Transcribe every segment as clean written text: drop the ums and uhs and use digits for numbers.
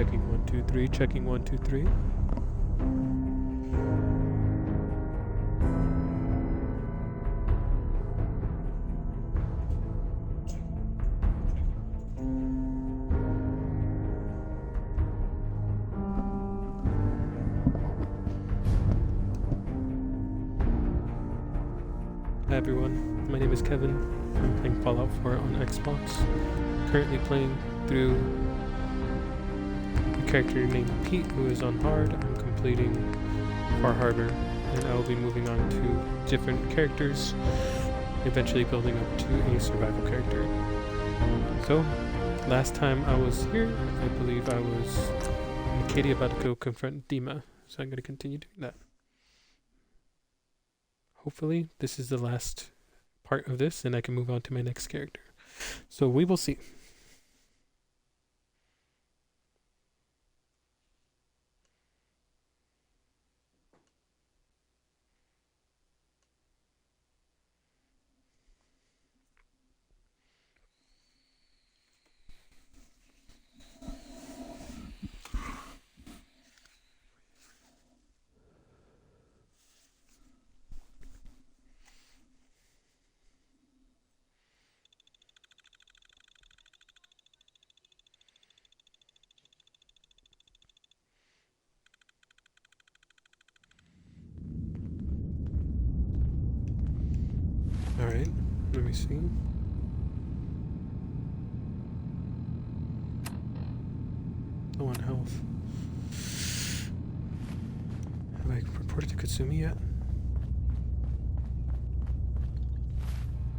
Checking 1 2 3. Checking 1 2 3. Hi everyone, my name is Kevin. I'm playing Fallout 4 on Xbox. Currently playing through a character named Pete who is on hard. I'm completing Far Harbor, and I will be moving on to different characters, eventually building up to a survival character. So, last time I was here, I believe I was in Acadia about to go confront Dima, so I'm going to continue doing that. Hopefully, this is the last part of this, and I can move on to my next character. So we will see. Alright, let me see. Low on health. Have I reported to Katsumi yet?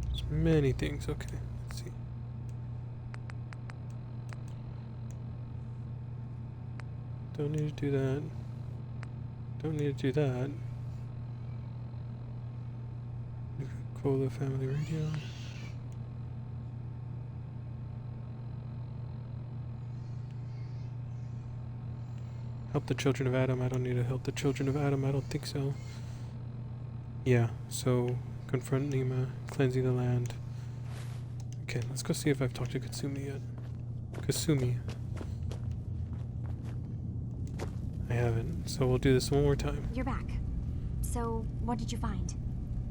There's many things, okay, let's see. Don't need to do that. Don't need to do that. Call the family radio. Help the children of Adam. I don't need to help the children of Adam. I don't think so. Yeah, so confront Nima, cleansing the land. Okay, let's go see if I've talked to Katsumi yet. Kasumi. I haven't, so we'll do this one more time. You're back. So, what did you find?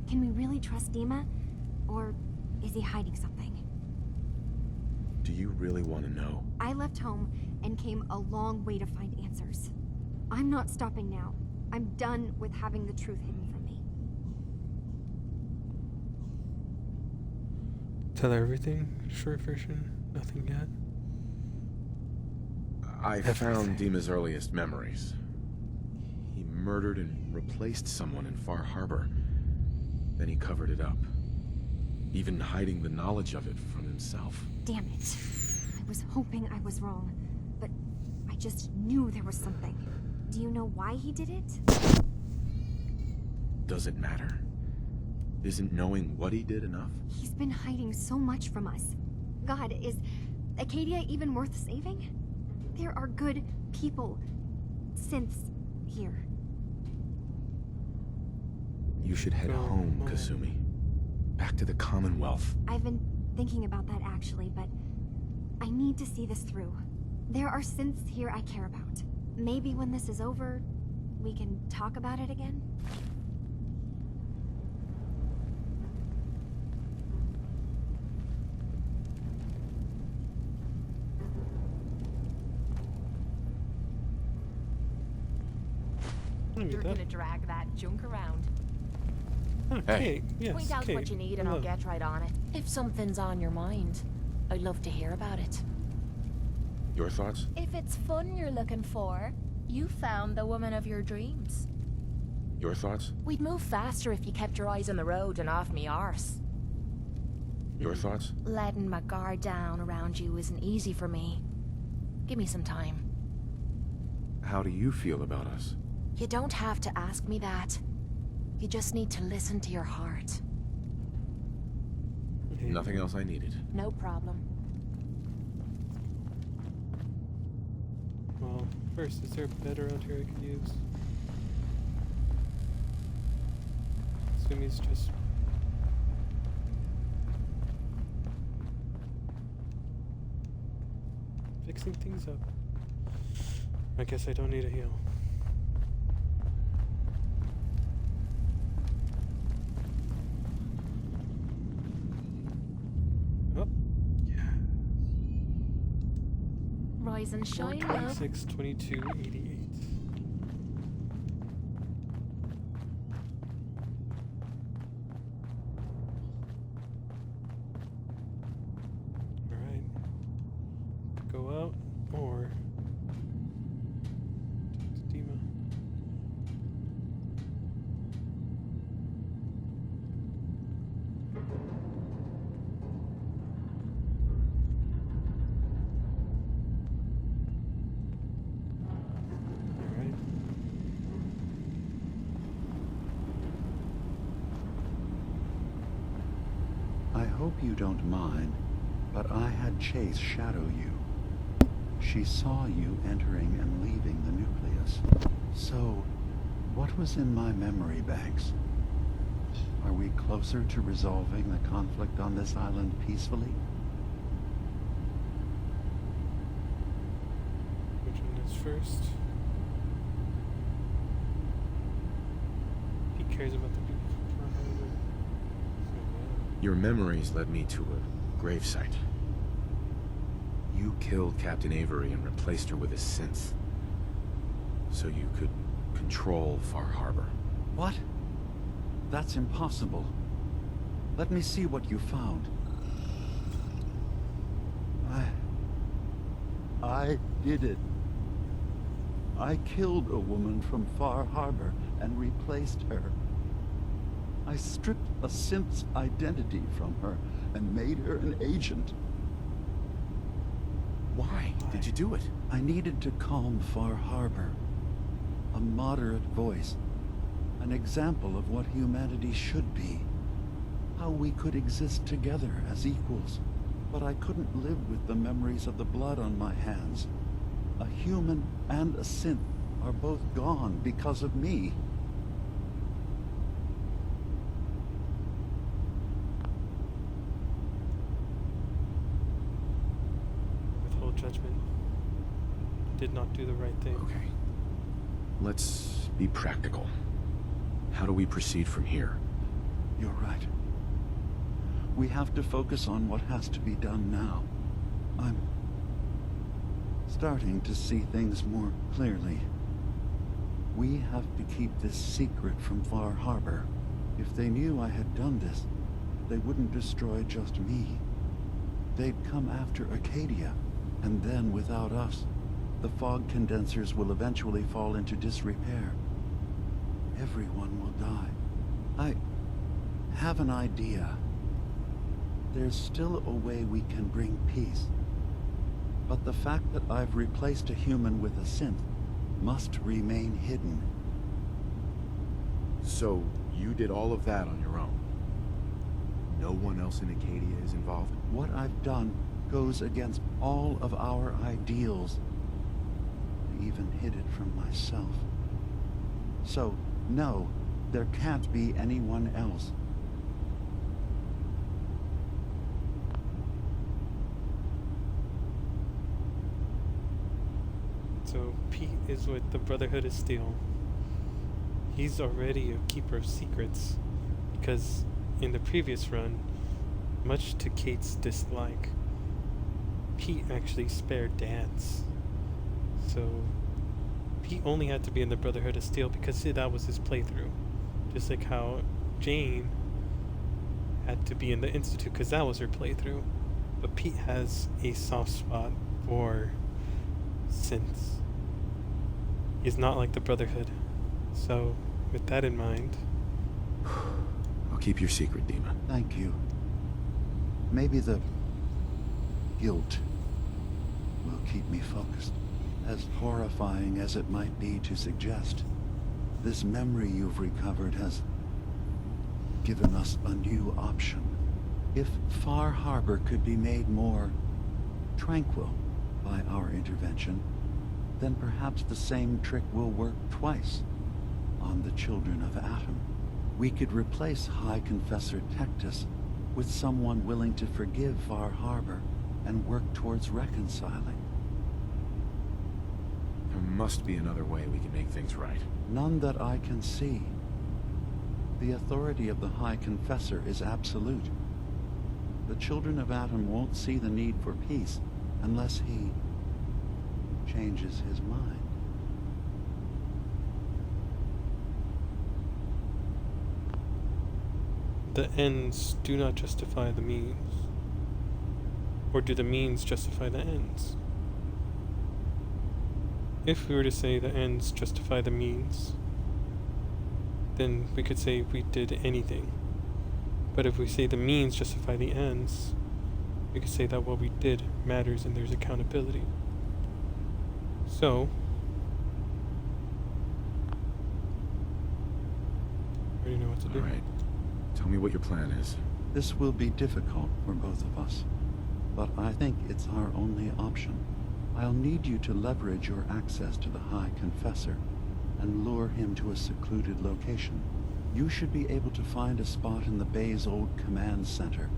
Can we really trust Dima? Or is he hiding something? Do you really want to know? I left home and came a long way to find answers. I'm not stopping now. I'm done with having the truth hidden from me. Tell her everything? Short version? Nothing yet? I found Dima's earliest memories. He murdered and replaced someone in Far Harbor. Then he covered it up, even hiding the knowledge of it from himself. Damn it. I was hoping I was wrong, but I just knew there was something. Do you know why he did it? Does it matter? Isn't knowing what he did enough? He's been hiding so much from us. God, is Acadia even worth saving? There are good people, synths, here. You should head home, Kasumi. Back to the Commonwealth. I've been thinking about that actually, but I need to see this through. There are synths here I care about. Maybe when this is over, we can talk about it again? You're gonna drag that junk around. Oh, Kate. Yes, Point out Kate. what you need and I'll get right on it. If something's on your mind, I'd love to hear about it. Your thoughts? If it's fun you're looking for, you found the woman of your dreams. Your thoughts? We'd move faster if you kept your eyes on the road and off me arse. Your thoughts? Letting my guard down around you isn't easy for me. Give me some time. How do you feel about us? You don't have to ask me that. You just need to listen to your heart. Nothing else I needed. No problem. Well, first, is there a bed around here I can use? Sumi's just... fixing things up. I guess I don't need a heal. Oh, Rise and shine, love. 426, 22, 88. Alright. Go out or talk to Dima. Alright. I hope you don't mind, but I had Chase shadow you. She saw you entering and leaving the nucleus. So, what was in my memory banks? Are we closer to resolving the conflict on this island peacefully? Which one is first? He cares about the people from Far Harbor. Your memories led me to a gravesite. You killed Captain Avery and replaced her with a synth, so you could control Far Harbor. What? That's impossible. Let me see what you found. I did it. I killed a woman from Far Harbor and replaced her. I stripped a synth's identity from her and made her an agent. Why did you do it? I needed to calm Far Harbor. A moderate voice. An example of what humanity should be. How we could exist together as equals. But I couldn't live with the memories of the blood on my hands. A human and a synth are both gone because of me. Withhold judgment. Did not do the right thing. Okay. Let's be practical. How do we proceed from here? You're right. We have to focus on what has to be done now. I'm starting to see things more clearly. We have to keep this secret from Far Harbor. If they knew I had done this, they wouldn't destroy just me. They'd come after Acadia, and then without us, the fog condensers will eventually fall into disrepair. Everyone will die. I have an idea. There's still a way we can bring peace. But the fact that I've replaced a human with a synth must remain hidden. So, you did all of that on your own? No one else in Acadia is involved? What I've done goes against all of our ideals. I even hid it from myself. So, no, there can't be anyone else. So Pete is with the Brotherhood of Steel. He's already a keeper of secrets, because in the previous run, much to Kate's dislike, Pete actually spared Dance. So Pete only had to be in the Brotherhood of Steel because that was his playthrough. Just like how Jane had to be in the Institute because that was her playthrough. But Pete has a soft spot for synths. He's not like the Brotherhood. So, with that in mind... I'll keep your secret, Dima. Thank you. Maybe the guilt will keep me focused. As horrifying as it might be to suggest, this memory you've recovered has given us a new option. If Far Harbor could be made more tranquil by our intervention, then perhaps the same trick will work twice on the children of Atom. We could replace High Confessor Tectus with someone willing to forgive Far Harbor and work towards reconciling. There must be another way we can make things right. None that I can see. The authority of the High Confessor is absolute. The children of Atom won't see the need for peace unless he changes his mind. The ends do not justify the means. Or do the means justify the ends? If we were to say the ends justify the means, then we could say we did anything. But if we say the means justify the ends, we could say that what we did matters and there's accountability. So, I already know what to do. All right. Tell me what your plan is. This will be difficult for both of us, but I think it's our only option. I'll need you to leverage your access to the High Confessor and lure him to a secluded location. You should be able to find a spot in the Bay's old command center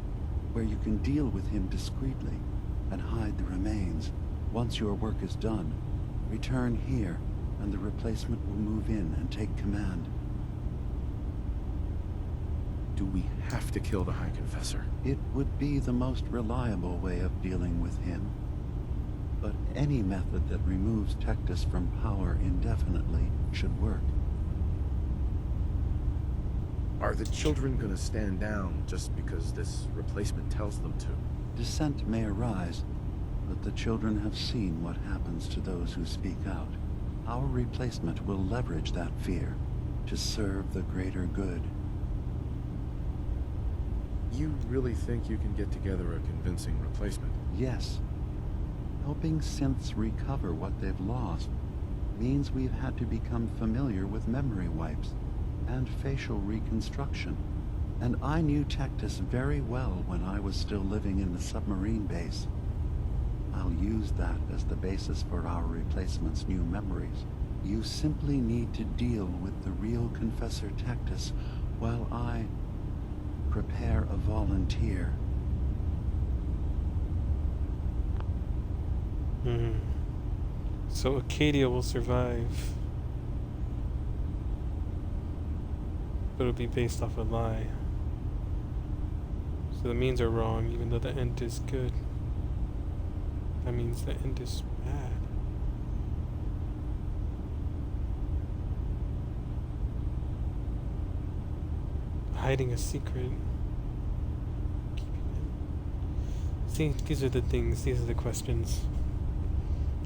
where you can deal with him discreetly and hide the remains. Once your work is done, return here and the replacement will move in and take command. Do we have to kill the High Confessor? It would be the most reliable way of dealing with him. But any method that removes Tectus from power indefinitely should work. Are the children gonna stand down just because this replacement tells them to? Dissent may arise, but the children have seen what happens to those who speak out. Our replacement will leverage that fear to serve the greater good. You really think you can get together a convincing replacement? Yes. Helping synths recover what they've lost means we've had to become familiar with memory wipes and facial reconstruction. And I knew Tectus very well when I was still living in the submarine base. I'll use that as the basis for our replacement's new memories. You simply need to deal with the real Confessor Tectus while I prepare a volunteer. So Acadia will survive. But it'll be based off a lie. So the means are wrong, even though the end is good. That means the end is bad. Hiding a secret. Keeping it. See, these are the things, these are the questions.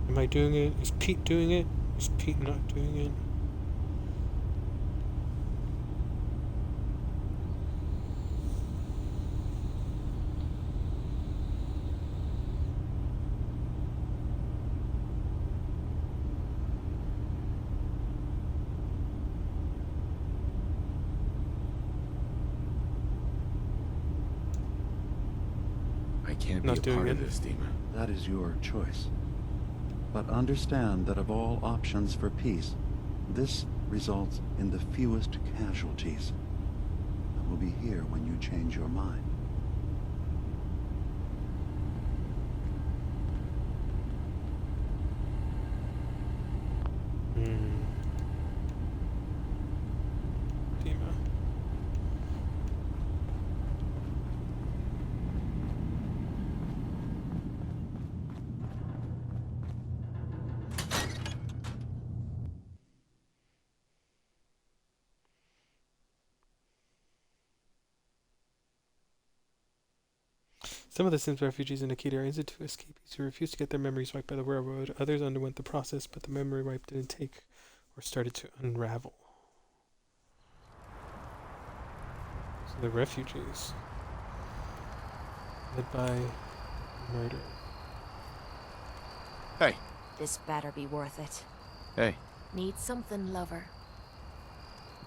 Am I doing it? Is Pete doing it? Is Pete not doing it? I can't Not be a doing part of it. this, Dima. That is your choice. But understand that of all options for peace, this results in the fewest casualties. I will be here when you change your mind. Dima. Some of the Sims refugees in Acadia are innocent to escapees who refused to get their memories wiped by the railroad. Others underwent the process, but the memory wipe didn't take or started to unravel. So the refugees, led by murder. Hey. This better be worth it. Hey. Need something, lover.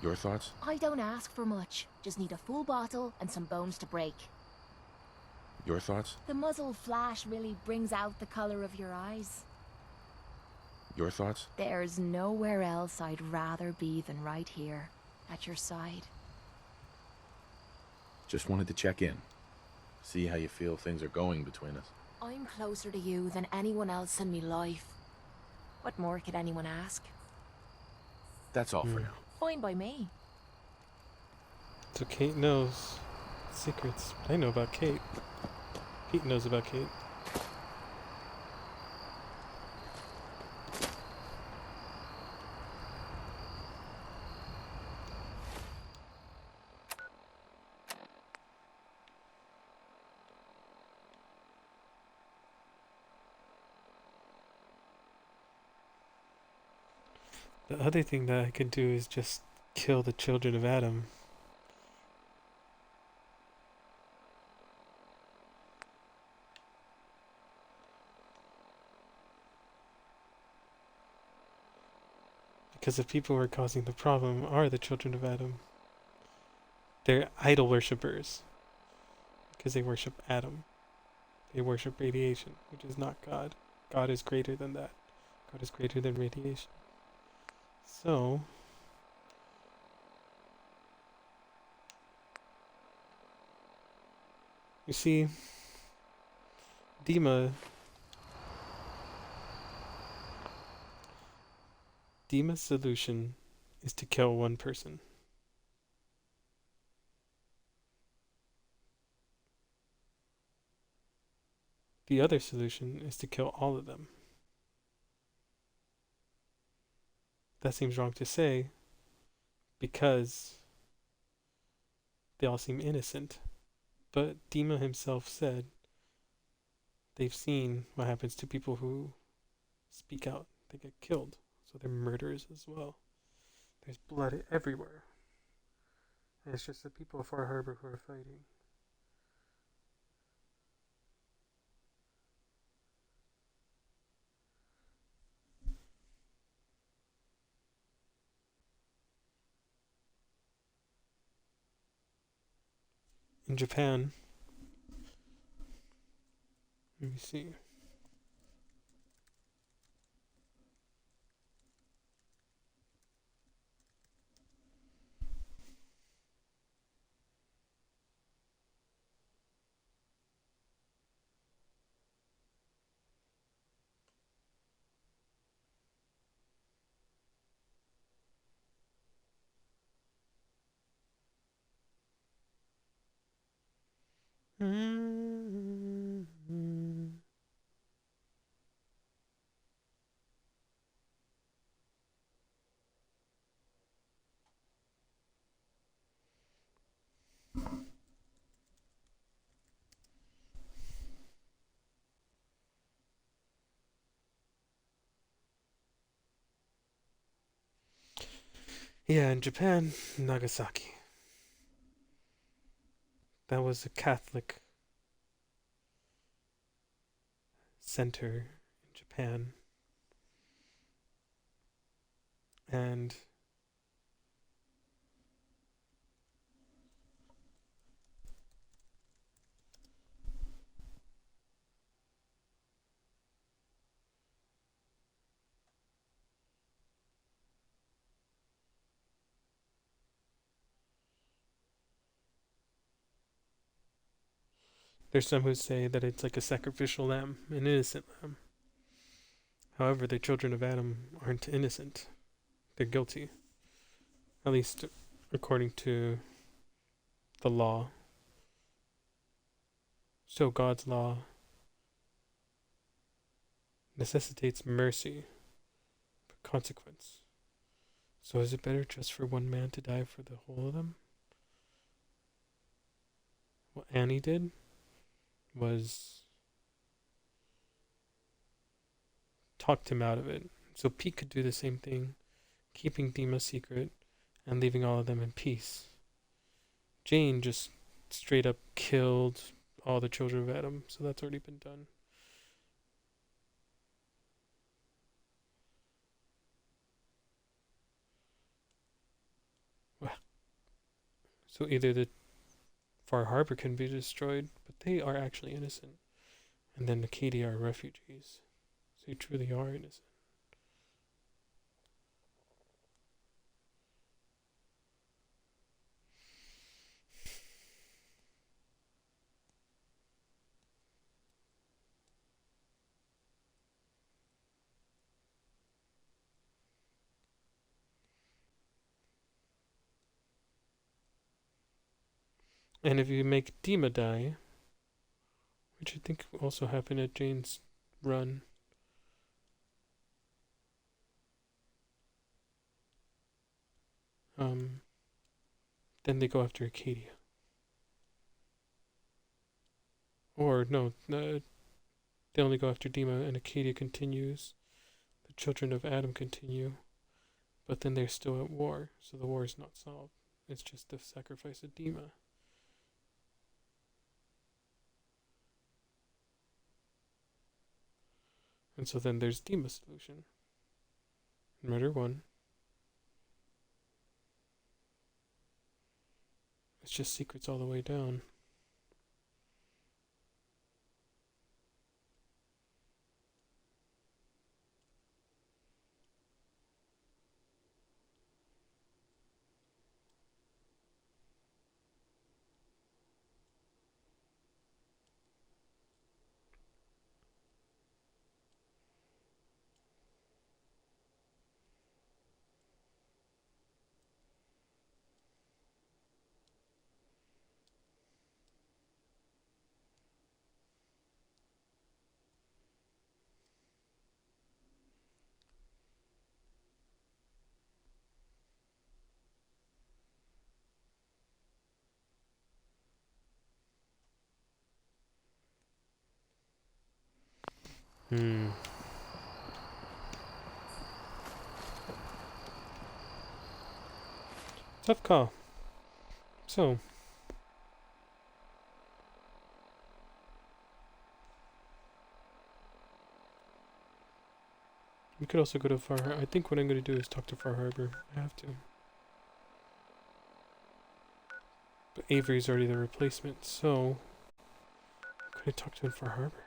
Your thoughts? I don't ask for much. Just need a full bottle and some bones to break. Your thoughts? The muzzle flash really brings out the color of your eyes. Your thoughts? There's nowhere else I'd rather be than right here, at your side. Just wanted to check in. See how you feel things are going between us. I'm closer to you than anyone else in me life. What more could anyone ask? That's all for now. Fine by me. So Kate knows secrets. I know about Kate. Pete knows about Kate. The other thing that I could do is just kill the children of Adam. Because the people who are causing the problem are the children of Adam. They're idol worshippers. Because they worship Adam. They worship radiation, which is not God. God is greater than that. God is greater than radiation. So, you see, Dima's solution is to kill one person. The other solution is to kill all of them. That seems wrong to say because they all seem innocent. But Dima himself said they've seen what happens to people who speak out. They get killed. So they're murderers as well. There's blood everywhere. And it's just the people of Far Harbor who are fighting. In Japan, let me see. Yeah, in Japan, Nagasaki. That was a Catholic center in Japan. And there's some who say that it's like a sacrificial lamb, an innocent lamb. However, the children of Adam aren't innocent. They're guilty. At least according to the law. So God's law necessitates mercy, but consequence. So is it better just for one man to die for the whole of them? What Annie did was talked him out of it. So Pete could do the same thing, keeping Dima secret and leaving all of them in peace. Jane just straight up killed all the children of Adam, so that's already been done. So either the Far Harbor can be destroyed, but they are actually innocent. And then the Katie are refugees. So they truly are innocent. And if you make Dima die, which I think also happened at Jane's run, then they go after Acadia. Or no, they only go after Dima, and Acadia continues. The children of Adam continue, but then they're still at war, so the war is not solved. It's just the sacrifice of Dima. And so then there's Dima's solution. Murder 1. It's just secrets all the way down. Tough call. So, we could also go to Far Harbor. I think what I'm going to do is talk to Far Harbor. I have to. But Avery's already the replacement, so could I talk to him for Harbor?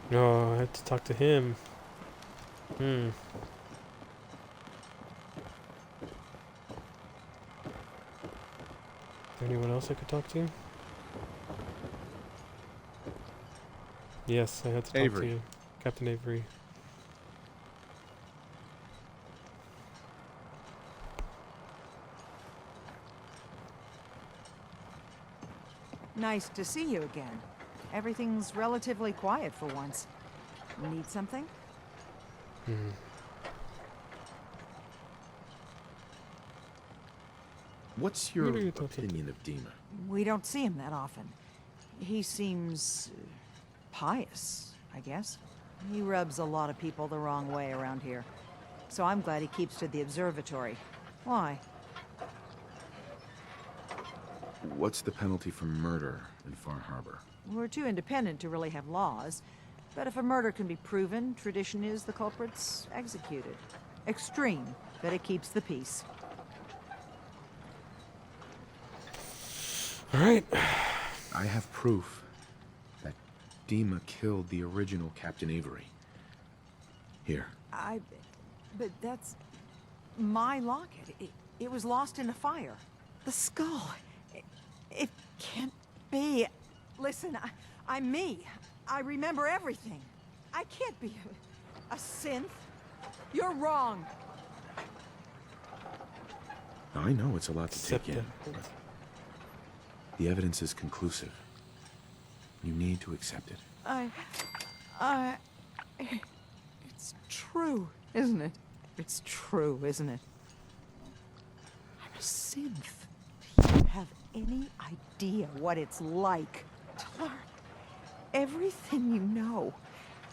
No, I have to talk to him. Is there anyone else I could talk to? Yes, I had to talk Avery. to you. Captain Avery. Nice to see you again. Everything's relatively quiet for once. Need something? What's your What are your thoughts on- opinion of Dima? We don't see him that often. He seems pious, I guess. He rubs a lot of people the wrong way around here. So I'm glad he keeps to the observatory. Why? What's the penalty for murder in Far Harbor? We're too independent to really have laws. But if a murder can be proven, tradition is the culprit's executed. Extreme, but it keeps the peace. Alright. I have proof that Dima killed the original Captain Avery. Here. But that's my locket. It was lost in a fire. The skull. It can't be. Listen, I'm me. I remember everything. I can't be a synth. You're wrong. I know it's a lot to take Accept in. But the evidence is conclusive. You need to accept it. It's true, isn't it? It's true, isn't it? I'm a synth. Do you have any idea what it's like to learn everything you know,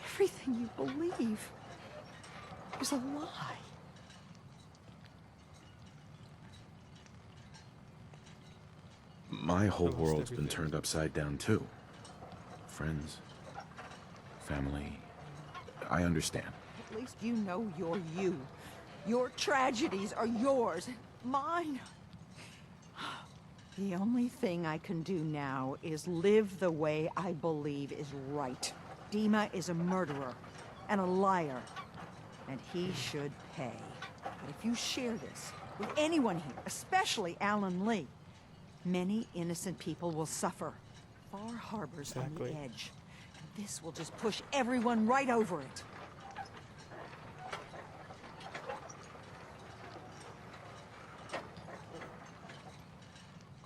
everything you believe is a lie? My whole lost world's been everything. turned upside down too. Friends, family. I understand. At least you know you're you. Your tragedies are yours. Mine. The only thing I can do now is live the way I believe is right. Dima is a murderer and a liar, and he should pay. But if you share this with anyone here, especially Alan Lee, many innocent people will suffer. Far Harbor's on the Exactly. edge, and this will just push everyone right over it.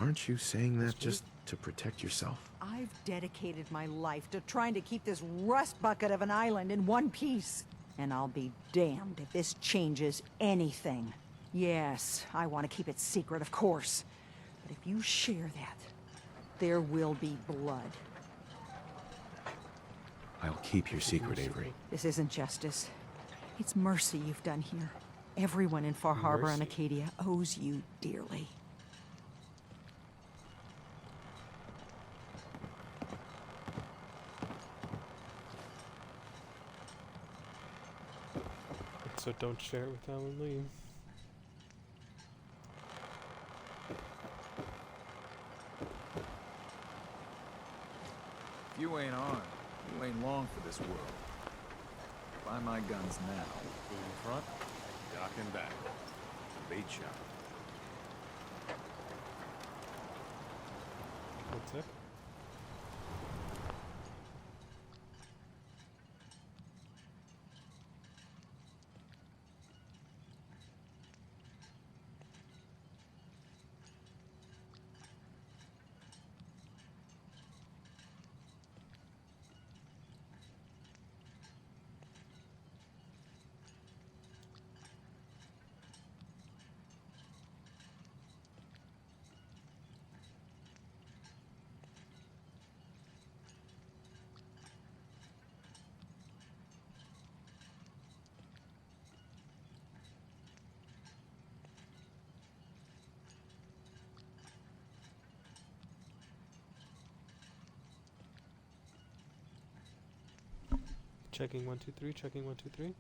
Aren't you saying that just to protect yourself? I've dedicated my life to trying to keep this rust bucket of an island in one piece. And I'll be damned if this changes anything. Yes, I want to keep it secret, of course. But if you share that, there will be blood. I'll keep your secret, Avery. This isn't justice. It's mercy you've done here. Everyone in Far Harbor and Mercy. Acadia owes you dearly. So don't share it with Alan Lee. If you ain't armed, you ain't long for this world. Buy my guns now. Food in front, dock in back. Bait shop. What's up? Checking 1 2 3. Checking 1 2 3.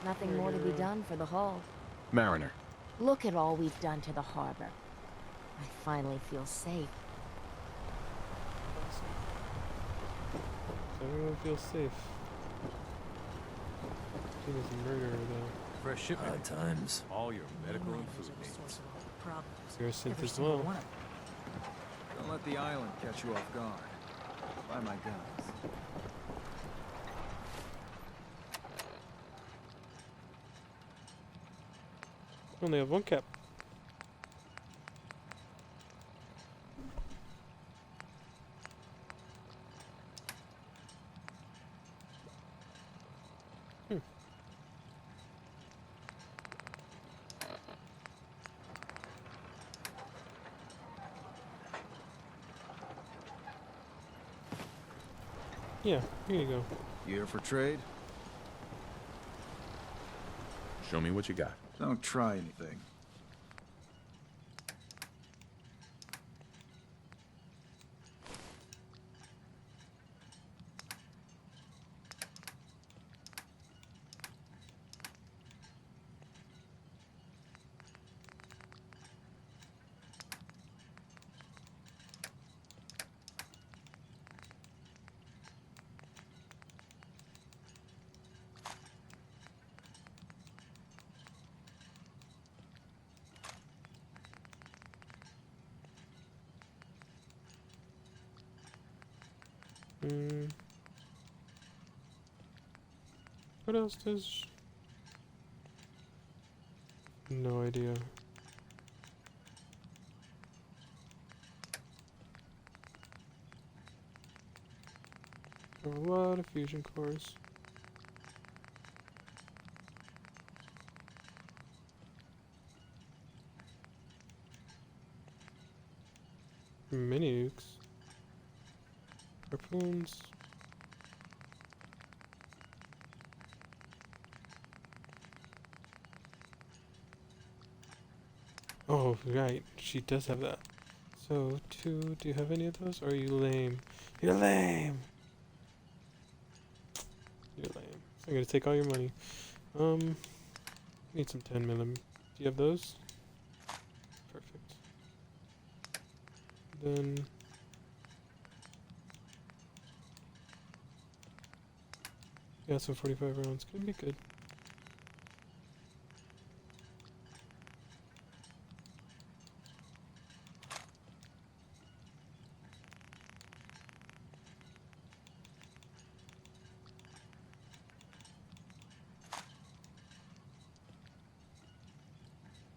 Nothing more to be done for the hull. Mariner. Look at all we've done to the harbor. I finally feel safe. So everyone feels safe. Dima's a murderer, though. Fresh shipment. Times. All your medical and food needs. You're a synth as well. Don't let the island catch you off guard. Buy my guns. Only have one cap. Yeah, here you go. You here for trade? Show me what you got. Don't try anything. What else does? No idea. A lot of fusion cores. Mini nukes. Harpoons. Oh, right. She does have that. So, 2, do you have any of those? Or are you lame? You're lame! You're lame. So I'm gonna take all your money. Need some 10mm. Do you have those? Perfect. Then... yeah, so 45 rounds. Gonna be good.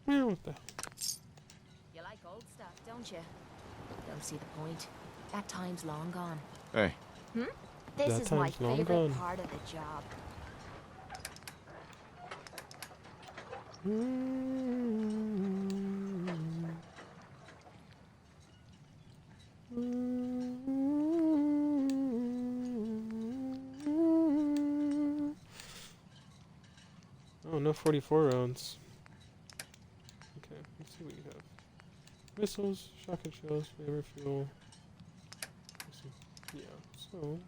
Yeah, what the hell? You like old stuff, don't you? Don't see the point. That time's long gone. Hey, This That is my time's long favorite gone. part of the job. Oh, no 44 rounds. Okay, let's see what you have. Missiles, shotgun shells, flavor fuel. Yeah, so...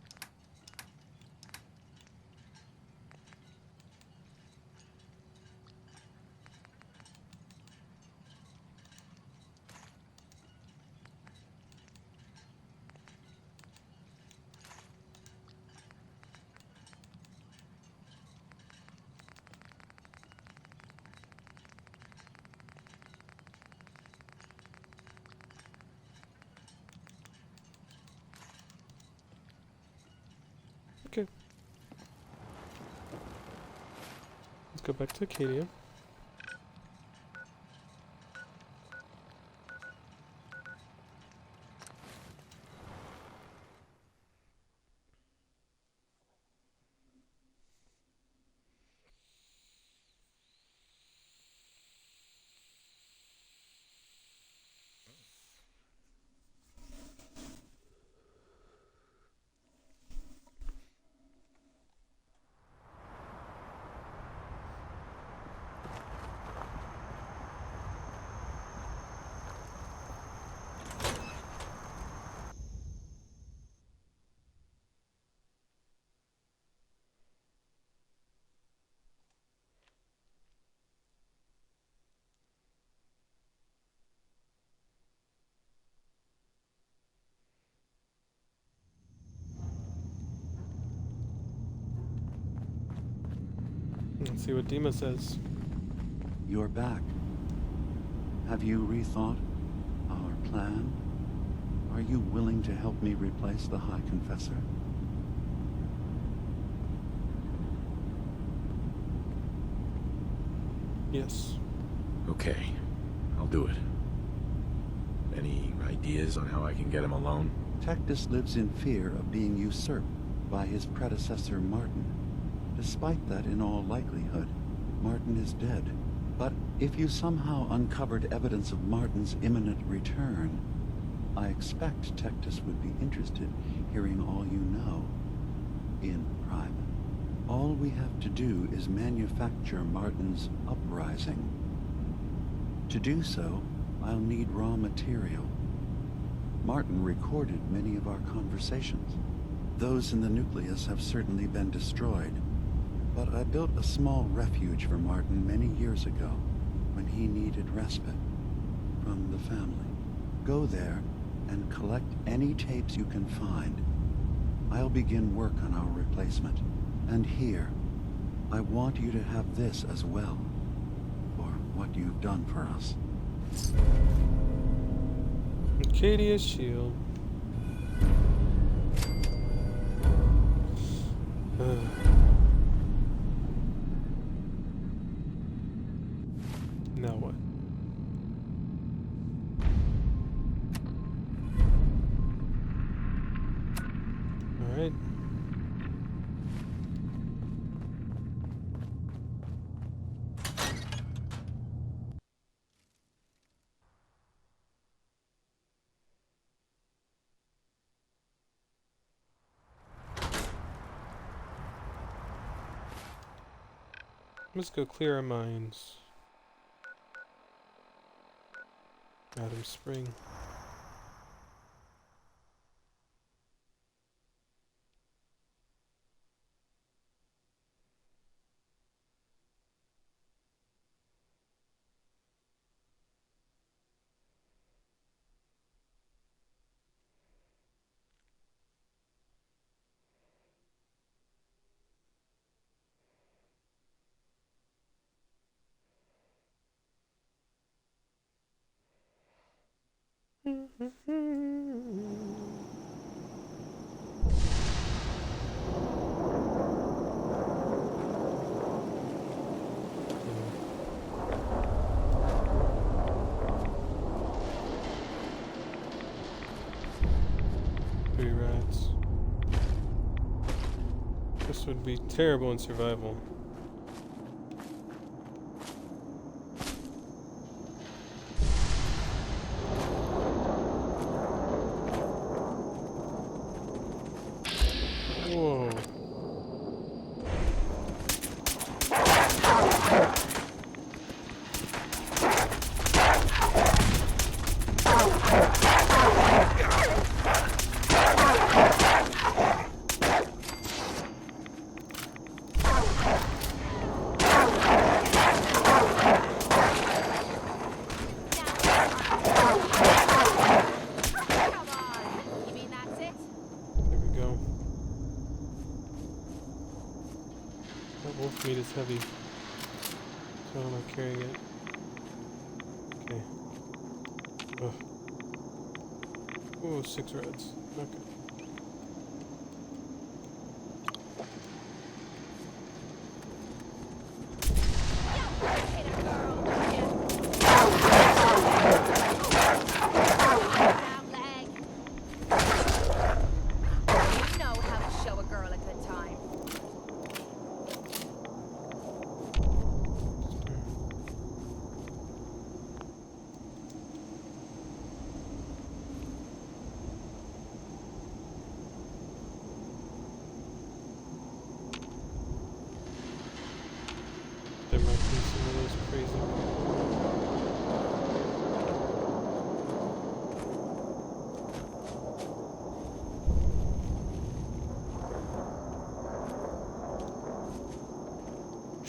okay. Let's go back to Acadia. Let's see what Dima says. You're back. Have you rethought our plan? Are you willing to help me replace the High Confessor? Yes. okay. I'll do it. Any ideas on how I can get him alone? Tectus lives in fear of being usurped by his predecessor Martin. Despite that, in all likelihood, Martin is dead. But if you somehow uncovered evidence of Martin's imminent return, I expect Tectus would be interested hearing all you know in private. All we have to do is manufacture Martin's uprising. To do so, I'll need raw material. Martin recorded many of our conversations. Those in the nucleus have certainly been destroyed. But I built a small refuge for Martin many years ago, when he needed respite from the family. Go there and collect any tapes you can find. I'll begin work on our replacement. And here, I want you to have this as well, for what you've done for us. Acadia's shield. Now what? Alright. Let's go clear our minds. Adam Spring. Three rats. This would be terrible in survival. Whoa. You mean that's it? There we go. That wolf meat is heavy. So I'm not carrying it. Okay. Ugh. Oh, 6 reds. Okay. Down leg. You know how to show a girl a good time. There might be some of those crazy.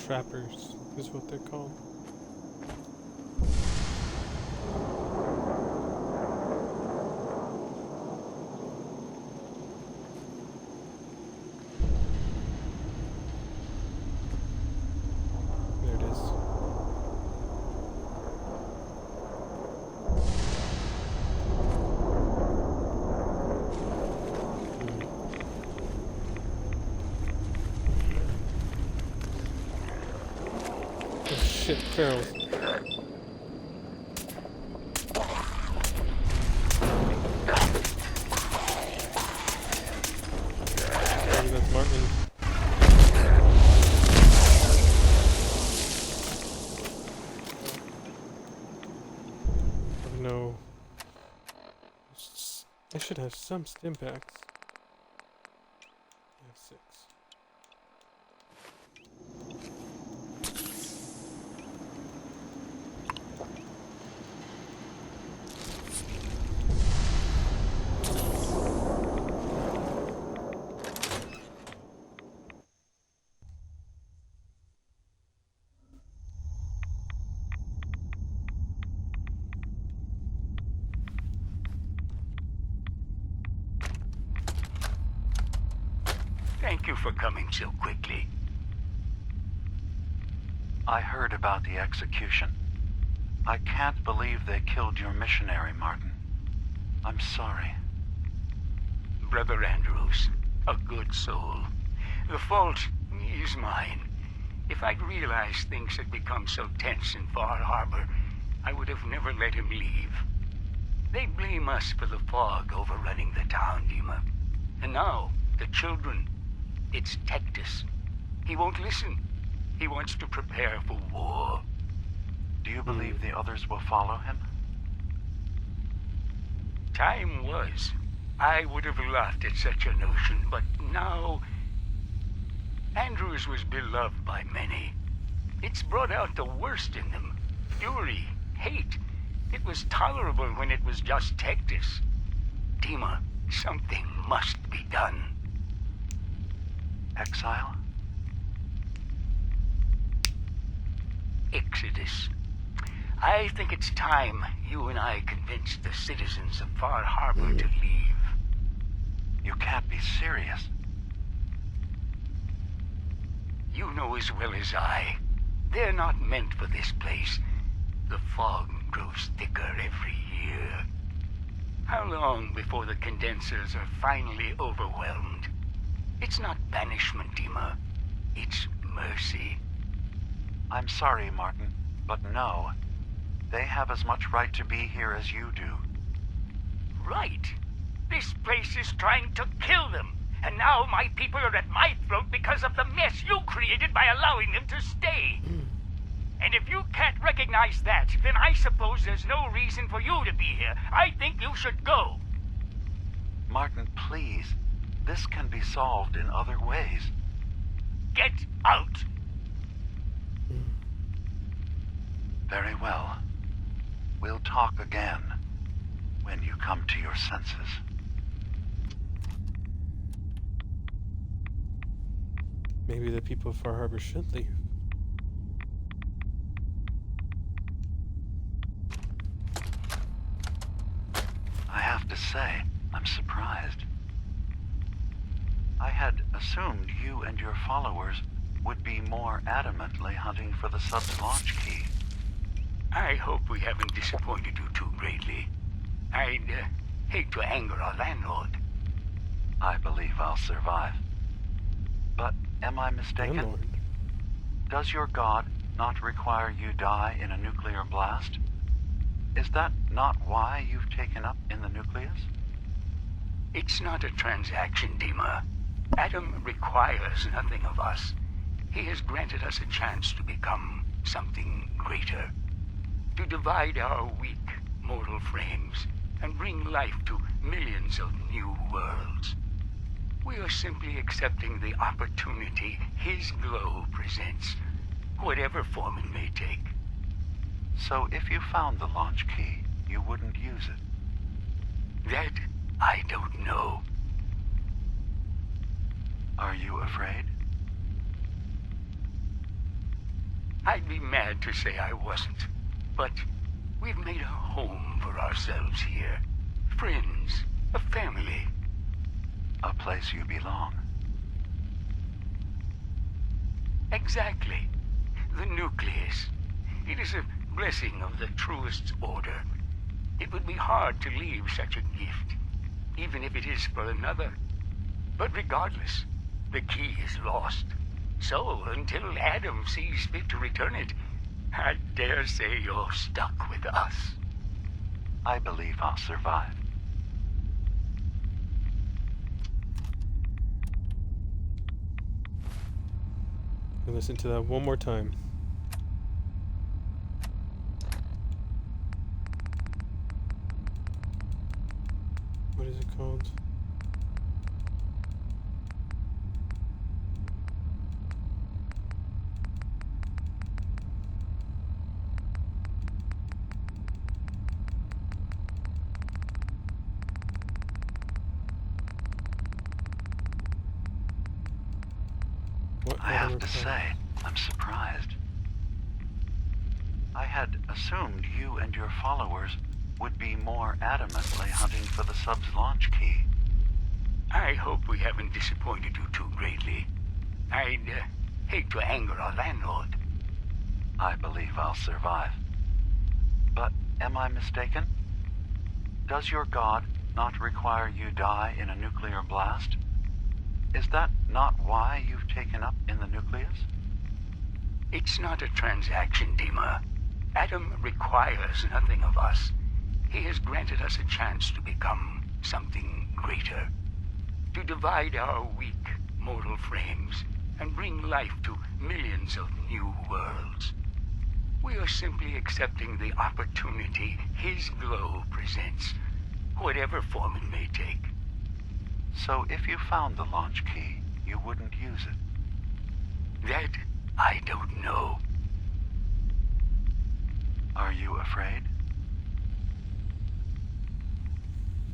Trappers is what they're called. There it is. Oh shit, ferals. Maybe that's Martin. Oh no. I should have some stim packs. I have 6. Thank you for coming so quickly. I heard about the execution. I can't believe they killed your missionary, Martin. I'm sorry. Brother Andrews, a good soul. The fault is mine. If I'd realized things had become so tense in Far Harbor, I would have never let him leave. They blame us for the fog overrunning the town, Dima. And now, the children. It's Tectus. He won't listen. He wants to prepare for war. Do you believe the others will follow him? Time was. I would have laughed at such a notion, but now... Andrews was beloved by many. It's brought out the worst in them. Fury, hate. It was tolerable when it was just Tectus. Dima, something must be done. Exile? Exodus. I think it's time you and I convinced the citizens of Far Harbor to leave. You can't be serious. You know as well as I, they're not meant for this place. The fog grows thicker every year. How long before the condensers are finally overwhelmed? It's not banishment, Dima. It's mercy. I'm sorry, Martin, but no. They have as much right to be here as you do. Right. This place is trying to kill them. And now my people are at my throat because of the mess you created by allowing them to stay. And if you can't recognize that, then I suppose there's no reason for you to be here. I think you should go. Martin, please. This can be solved in other ways. Get out! Very well. We'll talk again when you come to your senses. Maybe the people of Far Harbor should leave. I have to say, I'm surprised. I had assumed you and your followers would be more adamantly hunting for the sub's launch key. I hope we haven't disappointed you too greatly. I'd hate to anger our landlord. I believe I'll survive. But am I mistaken? Landlord. Does your god not require you die in a nuclear blast? Is that not why you've taken up in the nucleus? It's not a transaction, Dima. Adam requires nothing of us. He has granted us a chance to become something greater. To divide our weak, mortal frames and bring life to millions of new worlds. We are simply accepting the opportunity his glow presents, whatever form it may take. So if you found the launch key, you wouldn't use it? That I don't know. Are you afraid? I'd be mad to say I wasn't, but we've made a home for ourselves here. Friends, a family. A place you belong. Exactly. The nucleus. It is a blessing of the truest order. It would be hard to leave such a gift, even if it is for another. But regardless, the key is lost. So, until Adam sees fit to return it, I dare say you're stuck with us. I believe I'll survive. We'll listen to that one more time. What is it called? I have to say, I'm surprised. I had assumed you and your followers would be more adamantly hunting for the sub's launch key. I hope we haven't disappointed you too greatly. I'd hate to anger our landlord. I believe I'll survive. But am I mistaken? Does your god not require you die in a nuclear blast? Is that not why you've taken up in the nucleus? It's not a transaction, Dima. Adam requires nothing of us. He has granted us a chance to become something greater. To divide our weak, mortal frames and bring life to millions of new worlds. We are simply accepting the opportunity his glow presents, whatever form it may take. So if you found the launch key, you wouldn't use it? That I don't know. Are you afraid?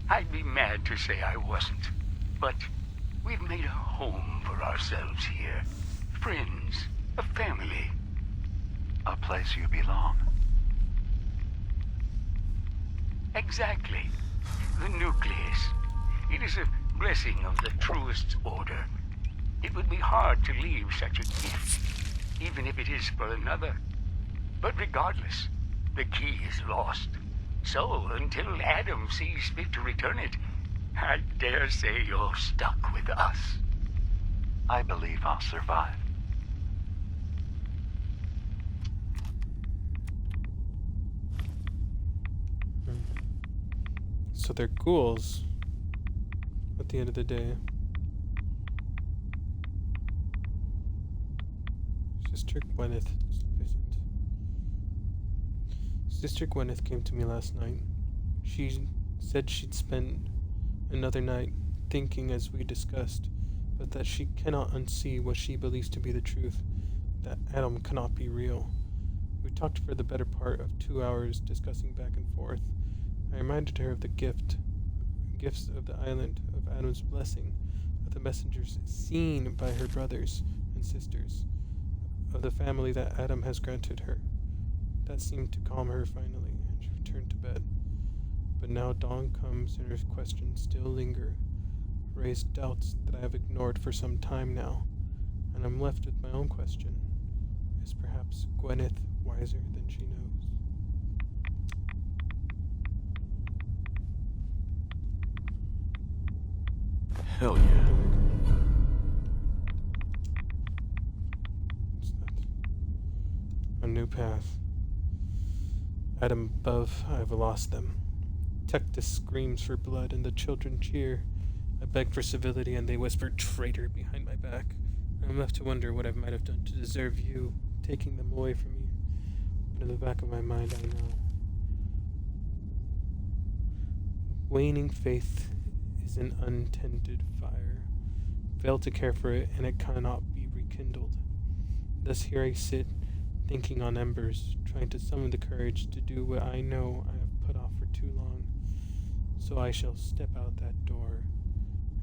I'd be mad to say I wasn't. But we've made a home for ourselves here. Friends, a family. A place you belong. Exactly. The nucleus. It is a blessing of the truest order. It would be hard to leave such a gift, even if it is for another. But regardless, the key is lost. So, until Adam sees fit to return it, I dare say you're stuck with us. I believe I'll survive. So they're ghouls at the end of the day. Sister Gwyneth visit. Sister Gwyneth came to me last night. She said she'd spend another night thinking as we discussed, but that she cannot unsee what she believes to be the truth, that Adam cannot be real. We talked for the better part of 2 hours discussing back and forth. I reminded her of the gifts of the island, of Adam's blessing, of the messengers seen by her brothers and sisters, of the family that Adam has granted her. That seemed to calm her finally, and she returned to bed. But now dawn comes and her questions still linger, raised doubts that I have ignored for some time now, and I'm left with my own question. Is perhaps Gwyneth wiser than she knows? Hell yeah. What's that? A new path. Adam above, I've lost them. Tectus screams for blood and the children cheer. I beg for civility and they whisper traitor behind my back. I'm left to wonder what I might have done to deserve you taking them away from me. But in the back of my mind I know. Waning faith is an untended fire. Fail to care for it and it cannot be rekindled. Thus here I sit, thinking on embers, trying to summon the courage to do what I know I have put off for too long. So I shall step out that door,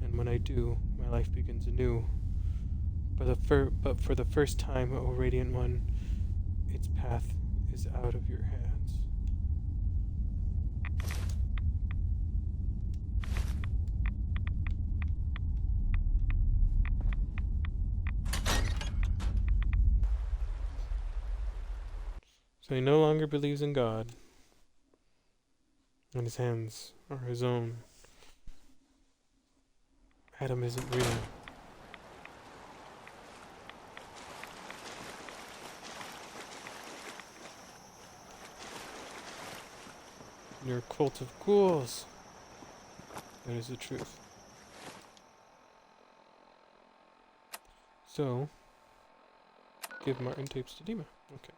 and when I do, my life begins anew. But for the first time, O Radiant One, its path is out of your hands. So he no longer believes in God, and his hands are his own. Adam isn't real. You're a cult of ghouls. That is the truth. So, give Martin tapes to Dima. Okay.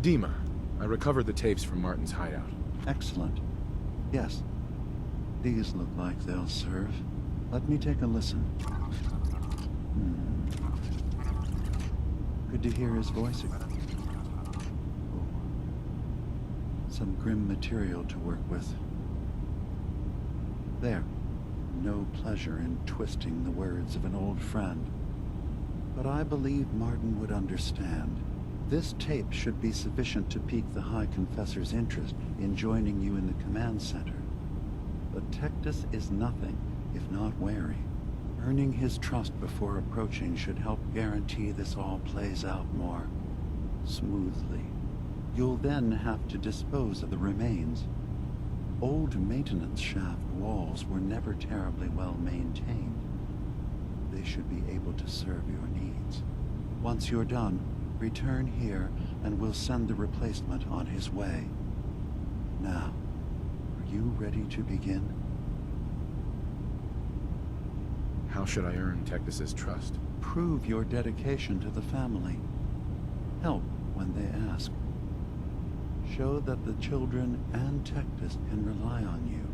Dima, I recovered the tapes from Martin's hideout. Excellent. Yes. These look like they'll serve. Let me take a listen. Good to hear his voice again. Oh. Some grim material to work with. There. No pleasure in twisting the words of an old friend. But I believe Martin would understand. This tape should be sufficient to pique the High Confessor's interest in joining you in the command center. But Tectus is nothing if not wary. Earning his trust before approaching should help guarantee this all plays out more smoothly. You'll then have to dispose of the remains. Old maintenance shaft walls were never terribly well maintained. They should be able to serve your needs. Once you're done, return here and we'll send the replacement on his way. Now, are you ready to begin? How should I earn Tectus's trust? Prove your dedication to the family. Help when they ask. Show that the children and Tectus can rely on you.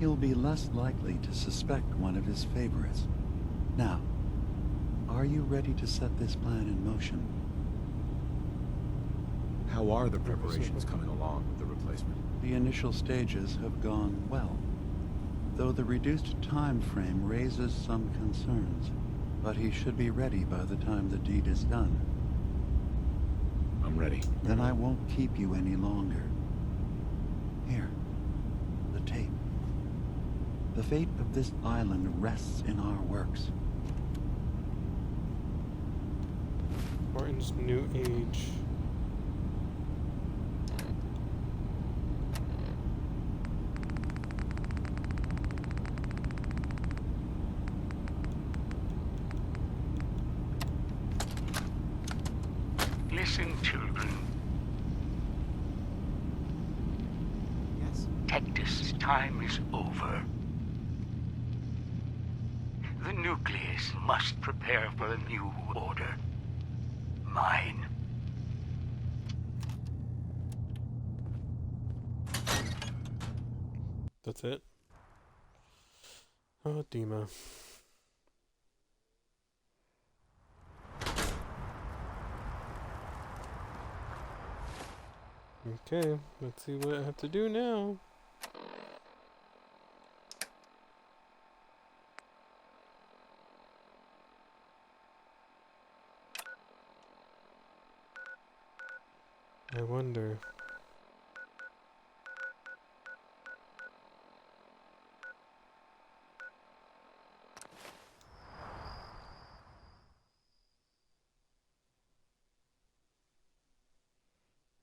He'll be less likely to suspect one of his favorites. Now, are you ready to set this plan in motion? How are the preparations coming along with the replacement? The initial stages have gone well, though the reduced time frame raises some concerns. But he should be ready by the time the deed is done. I'm ready. Then I won't keep you any longer. Here, the tape. The fate of this island rests in our works. Martin's New Age. Listen, children. Yes? Tectus' time is over. The nucleus must prepare for a new order. Mine. That's it. Oh, Dima. Okay, let's see what I have to do now. I wonder.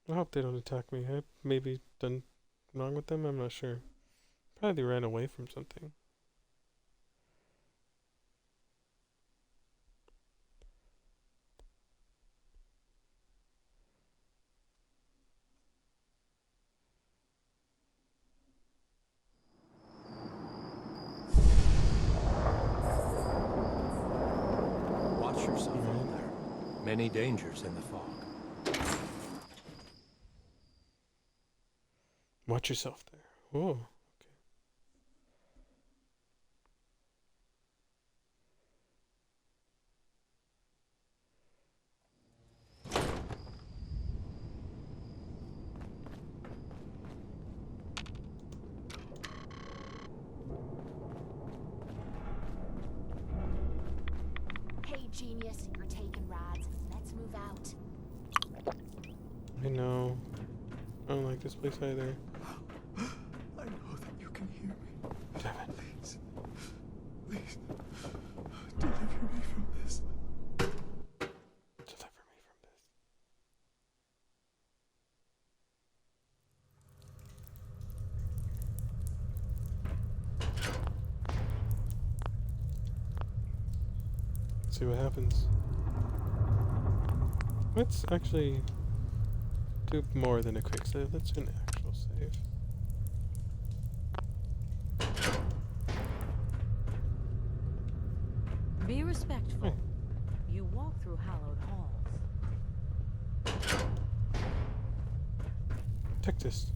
I hope they don't attack me. I maybe done wrong with them, I'm not sure. Probably they ran away from something. Watch yourself out there. Many dangers in the fog. Watch yourself there. Oh, okay. Hey, genius, you're taking rides. Let's move out. I know. I don't like this place either. I know that you can hear me. Damn it. Please. Please. Deliver me from this. Deliver me from this. See what happens. Let's actually do more than a quick save. Let's do an actual save. Be respectful. Hey. You walk through hallowed halls. Tectus.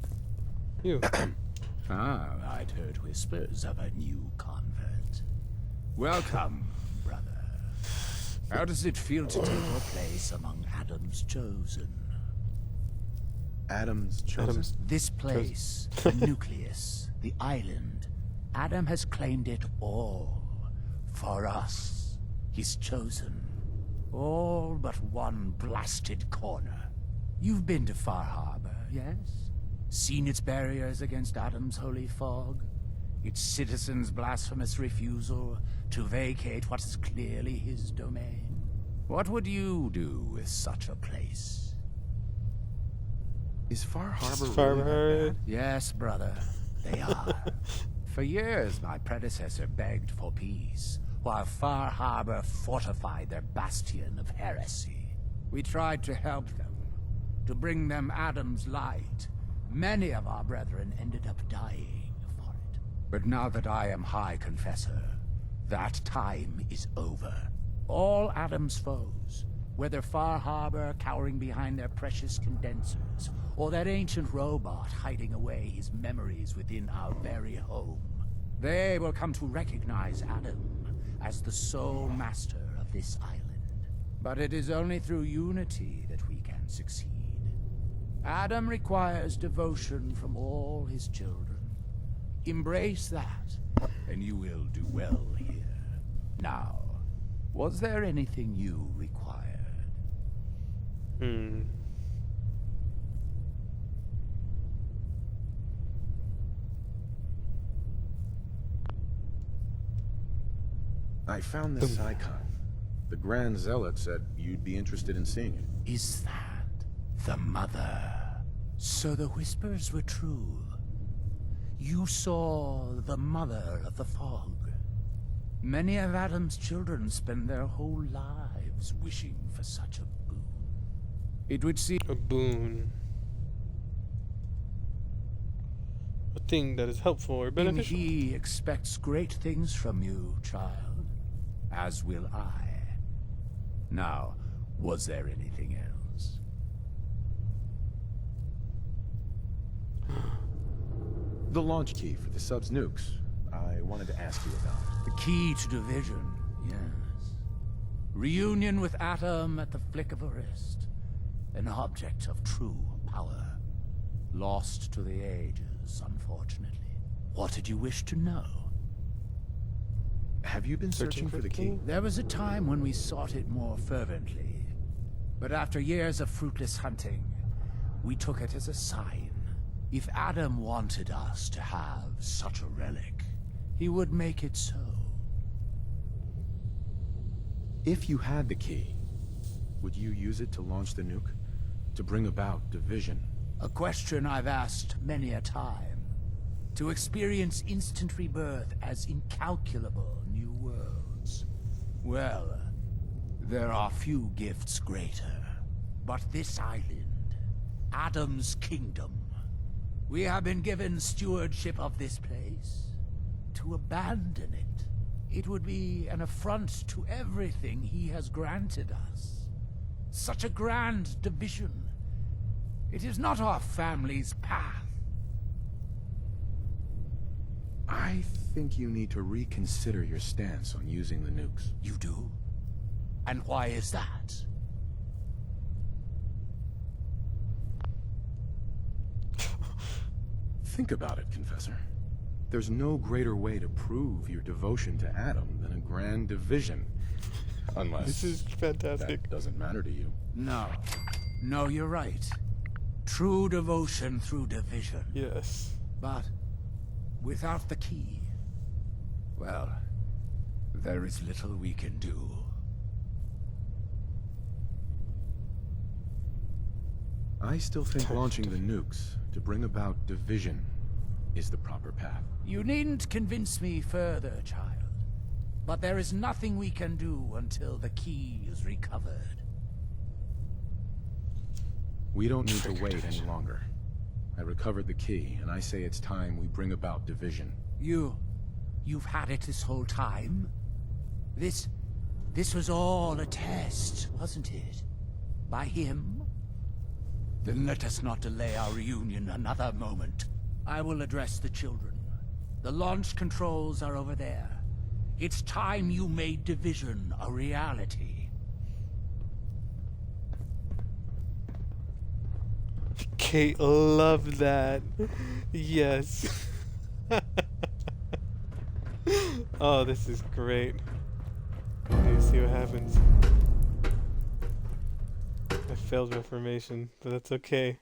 You. I'd heard whispers of a new convert. Welcome, brother. How does it feel to take your place among Adam's chosen? Adam's chosen? This place, the nucleus, the island. Adam has claimed it all. For us. He's chosen. All but one blasted corner. You've been to Far Harbor, yes? Seen its barriers against Adam's holy fog? its citizens' blasphemous refusal to vacate what is clearly his domain. What would you do with such a place? Is Far Harbor Far really that Harbor. bad? Yes, brother, they are. For years, my predecessor begged for peace, while Far Harbor fortified their bastion of heresy. We tried to help them, to bring them Adam's light. Many of our brethren ended up dying for it. But now that I am High Confessor, that time is over. All Adam's foes, whether Far Harbor cowering behind their precious condensers, or that ancient robot hiding away his memories within our very home, they will come to recognize Adam as the sole master of this island. But it is only through unity that we can succeed. Adam requires devotion from all his children. Embrace that, and you will do well here. Now, was there anything you required? I found this icon. The Grand Zealot said you'd be interested in seeing it. Is that the Mother? So the whispers were true. You saw the Mother of the Fog. Many of Adam's children spend their whole lives wishing for such a boon. It would seem A boon. A thing that is helpful or beneficial. he expects great things from you, child. As will I. Now, was there anything else? The launch key for the sub's nukes. I wanted to ask you about. The key to division, yes. Reunion with Atom at the flick of a wrist. An object of true power. Lost to the ages, unfortunately. What did you wish to know? Have you been searching for the key? There was a time when we sought it more fervently. But after years of fruitless hunting, we took it as a sign. If Adam wanted us to have such a relic, he would make it so. If you had the key, would you use it to launch the nuke? To bring about division? A question I've asked many a time. To experience instant rebirth as incalculable new worlds. Well, there are few gifts greater. But this island, Adam's kingdom, we have been given stewardship of this place. To abandon it, it would be an affront to everything he has granted us. Such a grand division. It is not our family's path. I think you need to reconsider your stance on using the nukes. You do? And why is that? Think about it, Confessor. There's no greater way to prove your devotion to Adam than a grand division. Unless This is fantastic. that doesn't matter to you. No. No, you're right. True devotion through division. Yes. But without the key, well, there is little we can do. I still think launching the nukes to bring about division is the proper path. You needn't convince me further, child. But there is nothing we can do until the key is recovered. We don't need to wait any longer. I recovered the key, and I say it's time we bring about division. You've had it this whole time? This was all a test, wasn't it? By him? Then let us not delay our reunion another moment. I will address the children. The launch controls are over there. It's time you made division a reality. Kate loved that. Yes. Oh, this is great. Let's see what happens. I failed reformation, but that's okay. .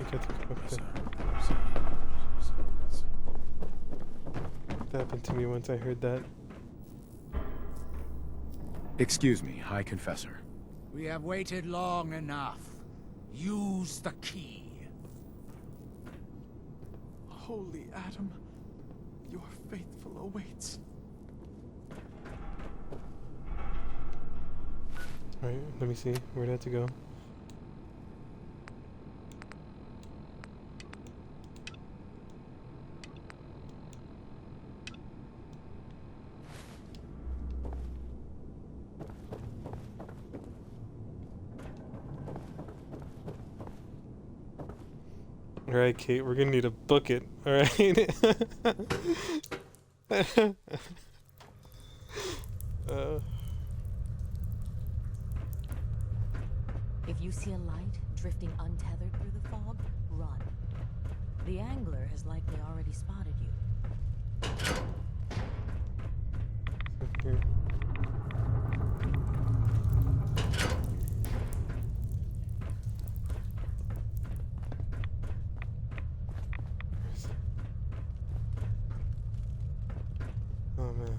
think I have to go up there. That happened to me once I heard that. Excuse me, High Confessor. We have waited long enough. Use the key. Holy Adam, your faithful awaits. Alright, let me see. Where'd I have to go? Alright, Kate, we're gonna need to book it, alright? If you see a light drifting untethered through the fog, run. The angler has likely already spotted you. Here. Oh man.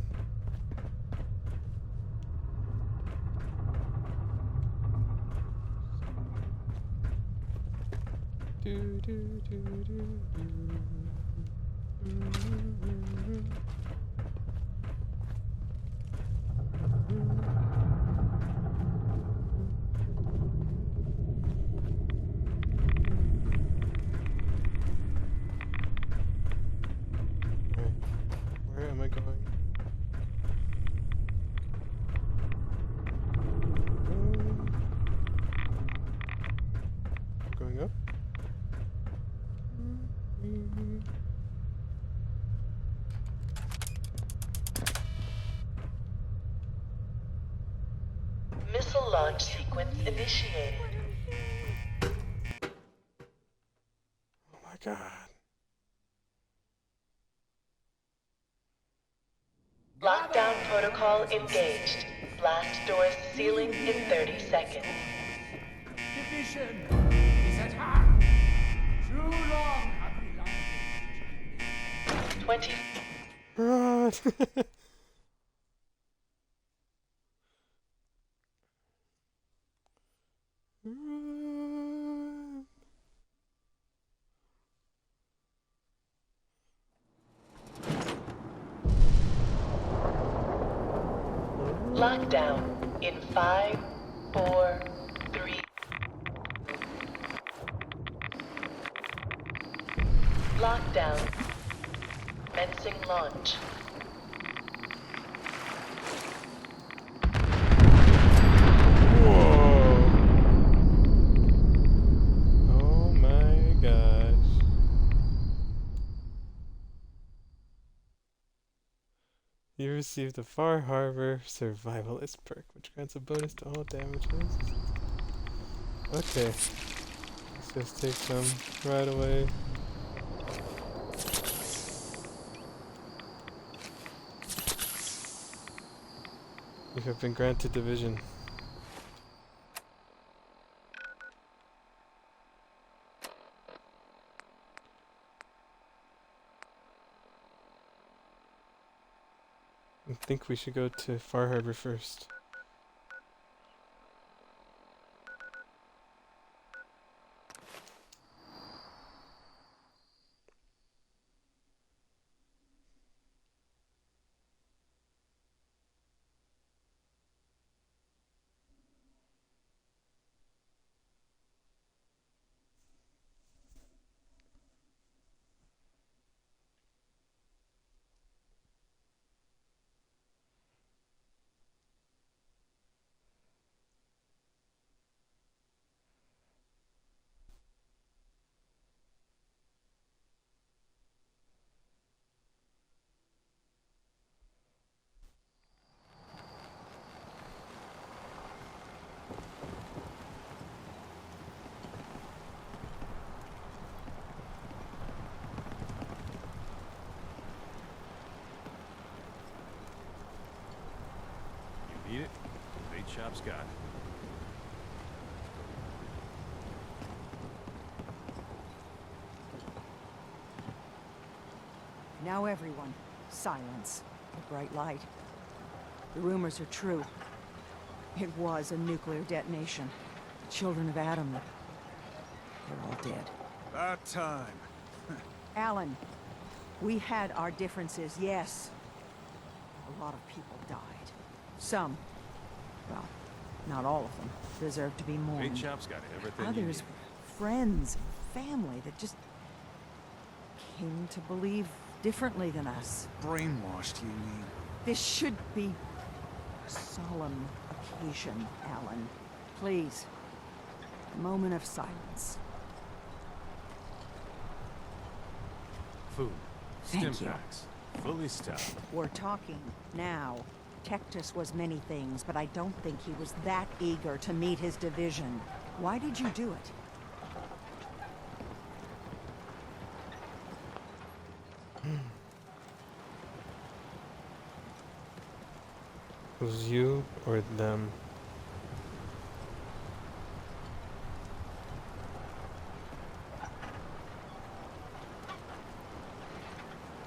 Do do do do do. Where am I going? Going up? Missile launch sequence initiated. Oh my god. Lockdown protocol engaged. Blast doors sealing in 30 seconds. Division is at hand. Too long have we landed. 20. Run! Run! Lockdown in 5, 4, 3. Lockdown. Commencing launch. Whoa! Oh my gosh. You received the Far Harbor Survivalist perk, which grants a bonus to all damages. Okay. Let's just take some right away. You have been granted division. I think we should go to Far Harbor first. Eat it. Bait shop's got it. Now everyone, silence. A bright light. The rumors are true. It was a nuclear detonation. The children of Adam, they're all dead. About time. Alan, we had our differences, yes. A lot of people died. Some, well, not all of them, deserve to be mourned. Big chap's got everything. Others were friends and family that just came to believe differently than us. Brainwashed, you mean? This should be a solemn occasion, Alan. Please, a moment of silence. Food. Thank you. Stimpaks. Fully stocked. We're talking now. Tectus was many things, but I don't think he was that eager to meet his division. Why did you do it? It was you or them?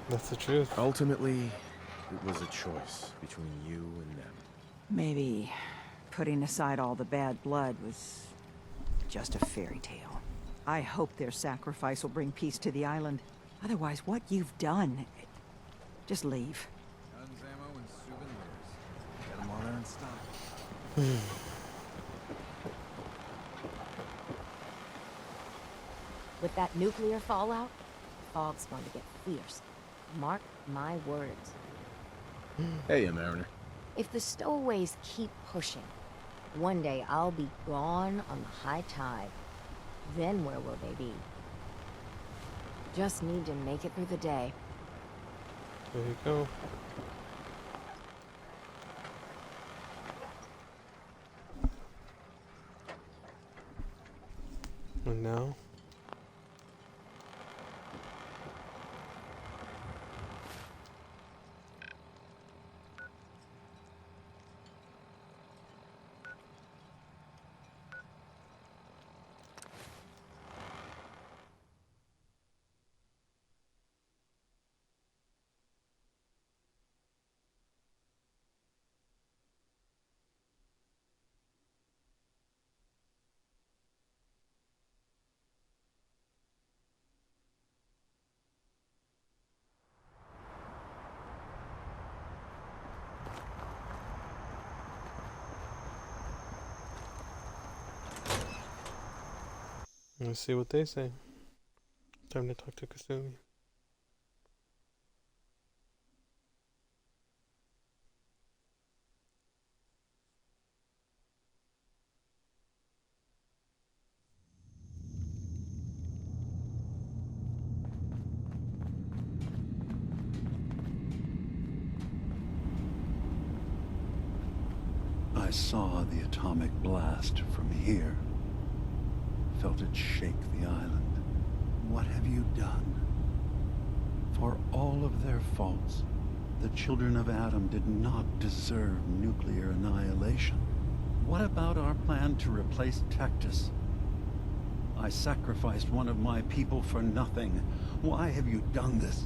That's the truth. Ultimately, it was a choice between you and them. Maybe putting aside all the bad blood was just a fairy tale. I hope their sacrifice will bring peace to the island. Otherwise, what you've done... Just leave. Guns, ammo, and souvenirs. Get them while they're in stock. With that nuclear fallout, the fog's going to get fierce. Mark my words. Hey, Mariner. If the stowaways keep pushing, one day I'll be gone on the high tide. Then where will they be? Just need to make it through the day. There you go. And now? Let's see what they say. Time to talk to Kasumi. I saw the atomic blast from here. Felt it shake the island. What have you done? For all of their faults, the children of Adam did not deserve nuclear annihilation. What about our plan to replace Tectus? I sacrificed one of my people for nothing. Why have you done this?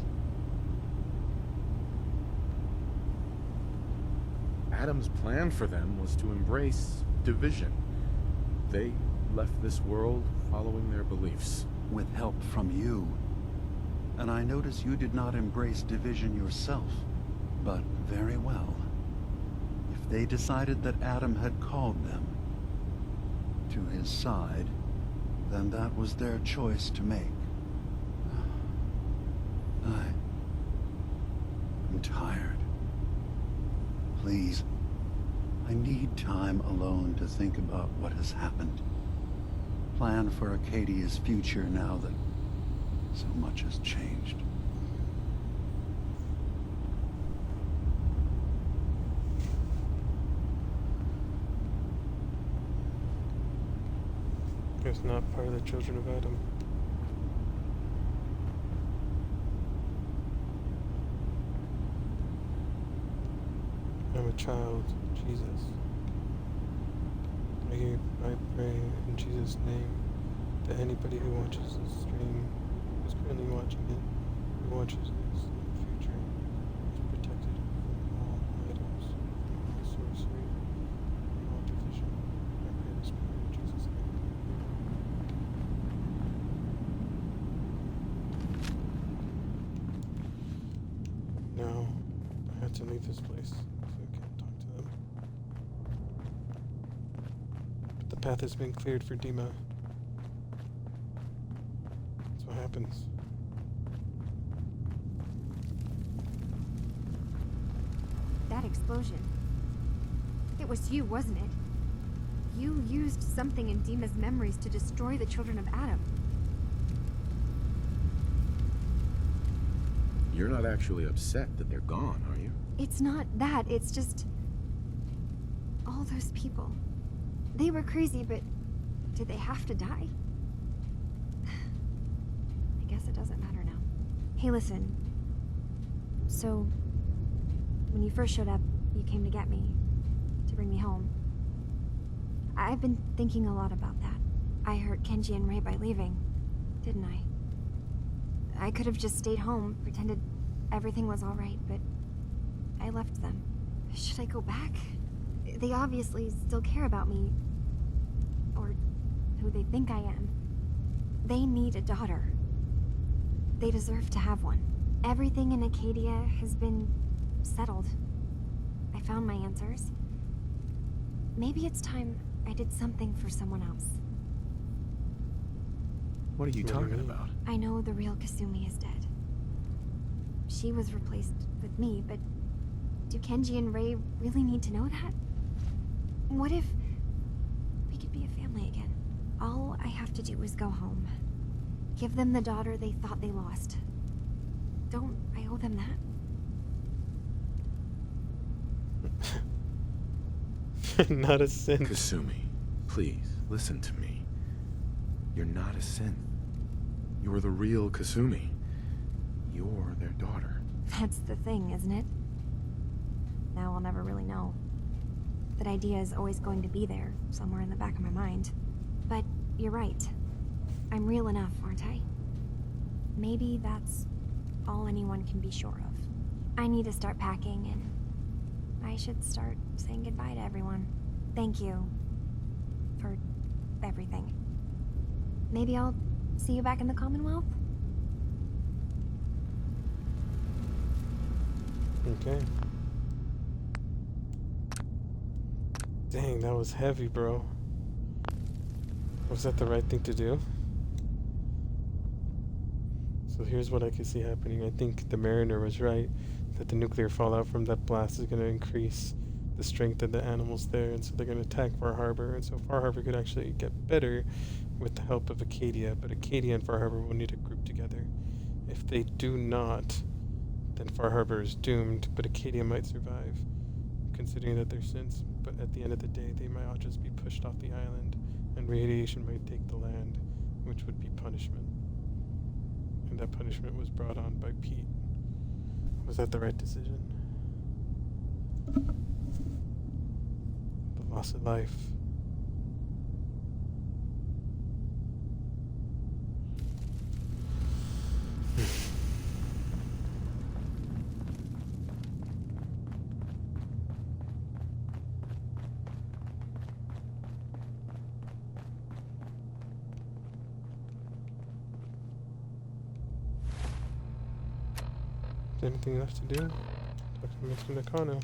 Adam's plan for them was to embrace division. They left this world following their beliefs. With help from you. And I notice you did not embrace division yourself. But very well. If they decided that Adam had called them to his side, then that was their choice to make. I'm tired. Please, I need time alone to think about what has happened. Plan for Arcadia's future now that so much has changed. It's not part of the children of Adam. I'm a child of Jesus. I pray in Jesus' name that anybody who watches this stream, who's currently watching it, who watches this in the and leave this place so we can talk to them. But the path has been cleared for Dima. That's what happens. That explosion. It was you, wasn't it? You used something in Dima's memories to destroy the children of Adam. You're not actually upset that they're gone, are you? It's not that, it's just... all those people. They were crazy, but did they have to die? I guess it doesn't matter now. Hey, listen. So, when you first showed up, you came to get me, to bring me home. I've been thinking a lot about that. I hurt Kenji and Ray by leaving, didn't I? I could have just stayed home, pretended everything was all right, but I left them. Should I go back? They obviously still care about me, or who they think I am. They need a daughter. They deserve to have one. Everything in Acadia has been settled. I found my answers. Maybe it's time I did something for someone else. What are you talking about? I know the real Kasumi is dead. She was replaced with me, but do Kenji and Ray really need to know that? What if we could be a family again? All I have to do is go home. Give them the daughter they thought they lost. Don't I owe them that? Not a synth. Kasumi, please, listen to me. You're not a synth. You're the real Kasumi. You're their daughter. That's the thing, isn't it? Now I'll never really know. That idea is always going to be there, somewhere in the back of my mind. But you're right. I'm real enough, aren't I? Maybe that's all anyone can be sure of. I need to start packing, and I should start saying goodbye to everyone. Thank you for everything. Maybe I'll see you back in the Commonwealth? Okay. Dang, that was heavy, bro. Was that the right thing to do? So here's what I can see happening. I think the Mariner was right, that the nuclear fallout from that blast is going to increase the strength of the animals there, and so they're going to attack Far Harbor, and so Far Harbor could actually get better with the help of Acadia, but Acadia and Far Harbor will need to group together. If they do not, then Far Harbor is doomed, but Acadia might survive, considering that they're synths, but at the end of the day, they might all just be pushed off the island, and radiation might take the land, which would be punishment. And that punishment was brought on by Pete. Was that the right decision? The loss of life. Anything left to do? Talk to Mr. Nakano.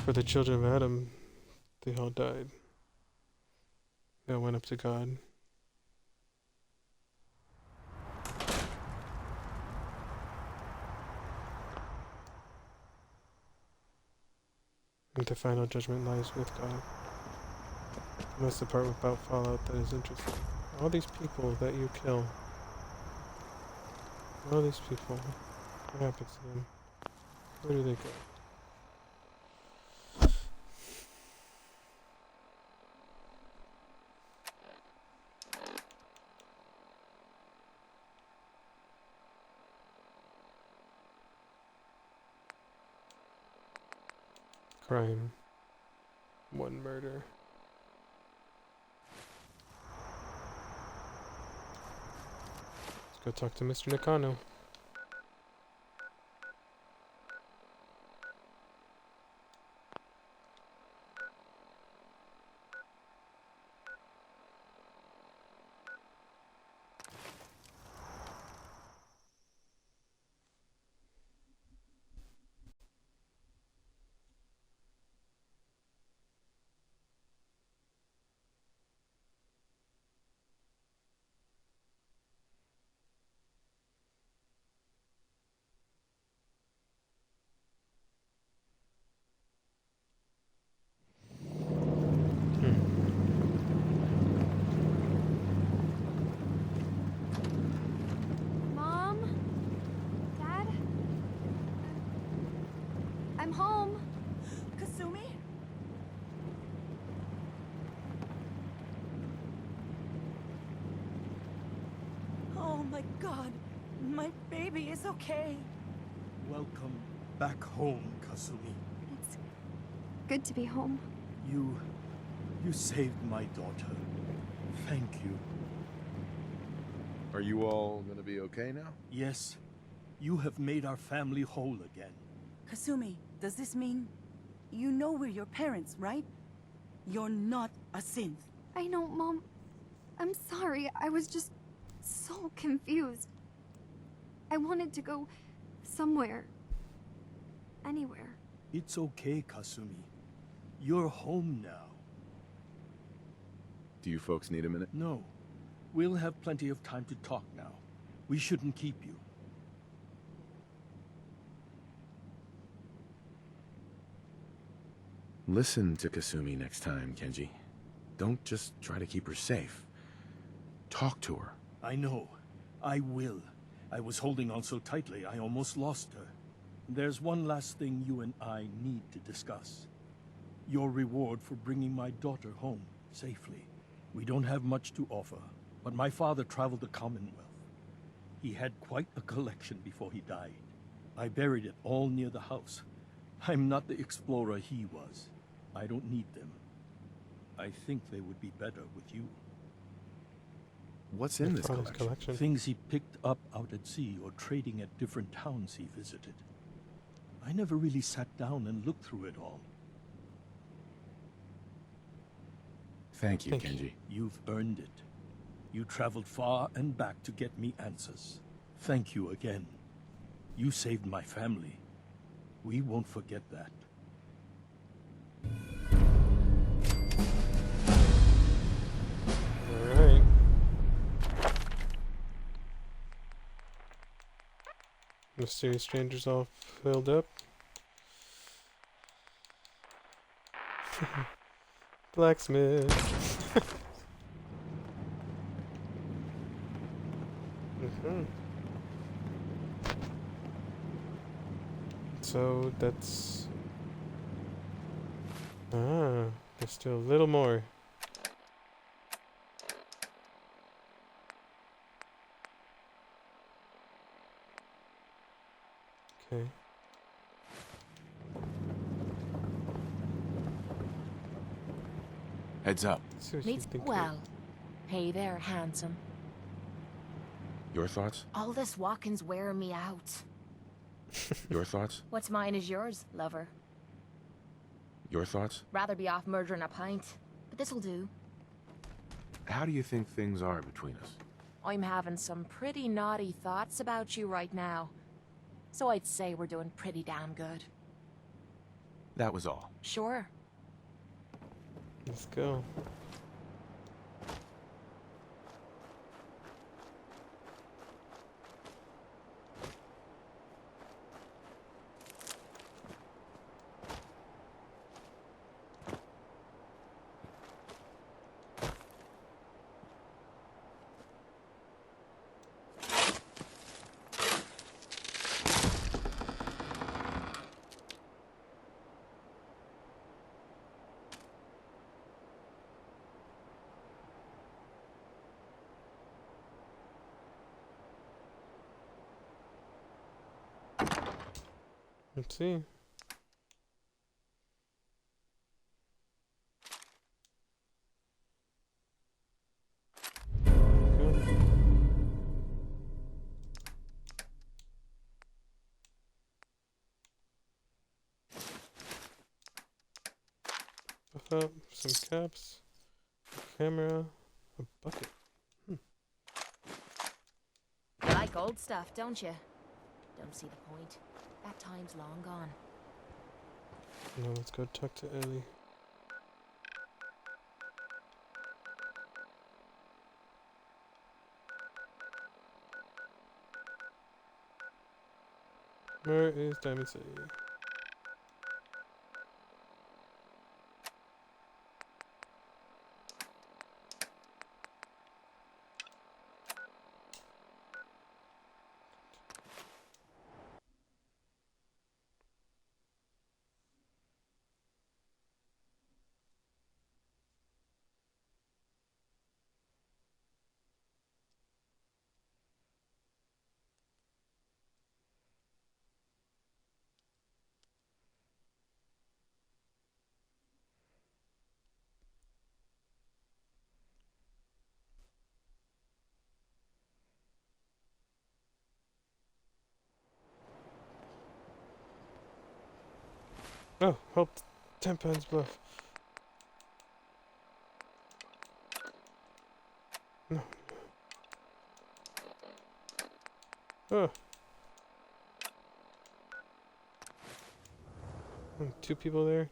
For the children of Adam, they all died. They all went up to God. And the final judgment lies with God. And that's the part about Fallout that is interesting. All these people that you kill, all these people, what happens to them? Where do they go? Crime. One murder. Go talk to Mr. Nakano. Mom? Dad? I'm home. Kasumi? Oh my god. My baby is okay. Welcome back home, Kasumi. It's good to be home. You saved my daughter. Thank you. Are you all gonna be okay now? Yes, you have made our family whole again. Kasumi, does this mean you know we're your parents, right? You're not a synth. I know, Mom. I'm sorry. I was just so confused. I wanted to go somewhere. Anywhere. It's okay, Kasumi. You're home now. Do you folks need a minute? No. We'll have plenty of time to talk now. We shouldn't keep you. Listen to Kasumi next time, Kenji. Don't just try to keep her safe. Talk to her. I know. I will. I was holding on so tightly, I almost lost her. There's one last thing you and I need to discuss. Your reward for bringing my daughter home safely. We don't have much to offer, but my father traveled the Commonwealth. He had quite a collection before he died. I buried it all near the house. I'm not the explorer he was. I don't need them. I think they would be better with you. What's in this Father's collection? Things he picked up out at sea or trading at different towns he visited. I never really sat down and looked through it all. Thank you, Kenji. You've earned it. You traveled far and back to get me answers. Thank you again. You saved my family. We won't forget that. Alright. Mysterious strangers all filled up. Blacksmith. So that's... there's still a little more. Okay. Heads up. Well, hey there, handsome. Your thoughts? All this walking's wearing me out. Your thoughts? What's mine is yours, lover. Your thoughts? Rather be off murdering a pint, but this'll do. How do you think things are between us? I'm having some pretty naughty thoughts about you right now. So I'd say we're doing pretty damn good. That was all. Sure. Let's go. Let's see. Oh, some caps, a camera, a bucket. You like old stuff, don't you? Don't see the point. That time's long gone. Now let's go talk to Ellie. Where is Diamond City? Oh, help 10 pounds bluff. No. Oh. Two people there.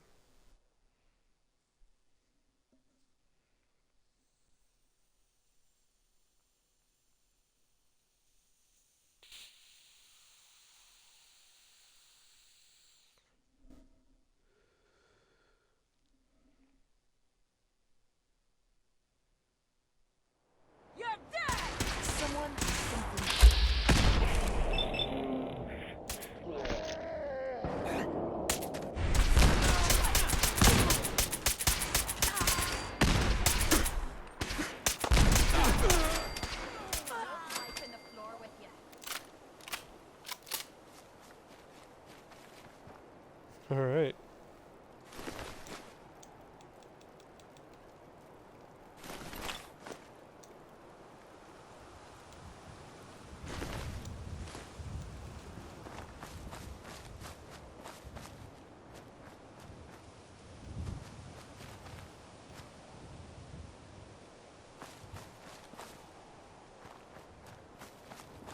All right.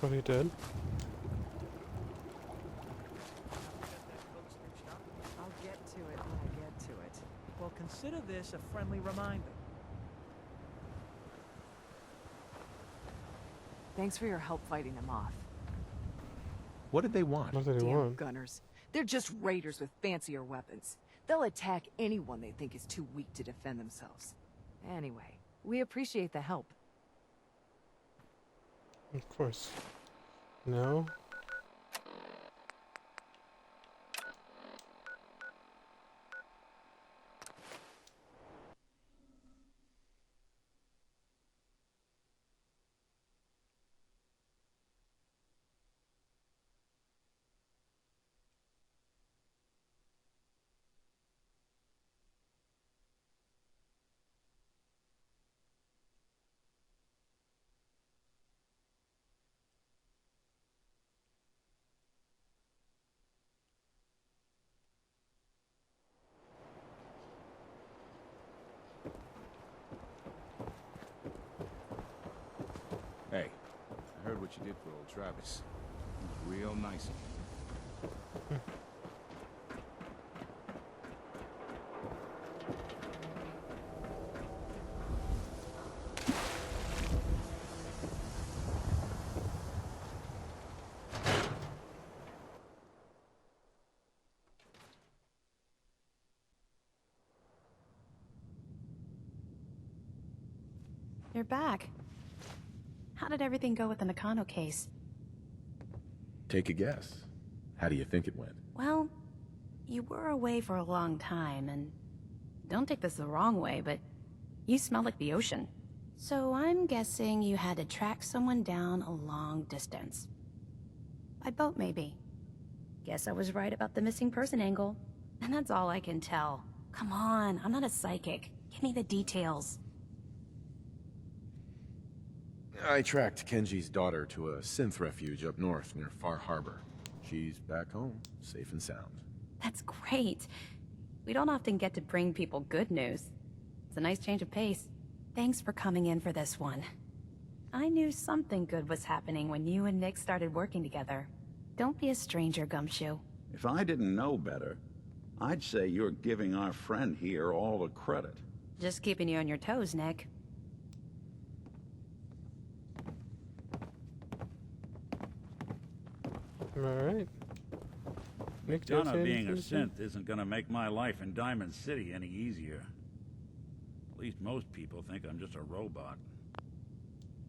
What he did? I'll get to it when I get to it. Well, consider this a friendly reminder. Thanks for your help fighting them off. What did they want? What did he Damn want? gunners. They're just raiders with fancier weapons. They'll attack anyone they think is too weak to defend themselves. Anyway, we appreciate the help. Of course. No. Hey, I heard what you did for old Travis. It was real nice of you. You're back. How did everything go with the Nakano case? Take a guess. How do you think it went? Well, you were away for a long time, and don't take this the wrong way, but you smell like the ocean. So I'm guessing you had to track someone down a long distance. By boat, maybe. Guess I was right about the missing person angle. And that's all I can tell. Come on, I'm not a psychic. Give me the details. I tracked Kenji's daughter to a synth refuge up north near Far Harbor. She's back home, safe and sound. That's great. We don't often get to bring people good news. It's a nice change of pace. Thanks for coming in for this one. I knew something good was happening when you and Nick started working together. Don't be a stranger, Gumshoe. If I didn't know better, I'd say you're giving our friend here all the credit. Just keeping you on your toes, Nick. Alright. Nick, do you have to Donna say being a anything to say? synth isn't gonna make my life in Diamond City any easier. At least most people think I'm just a robot.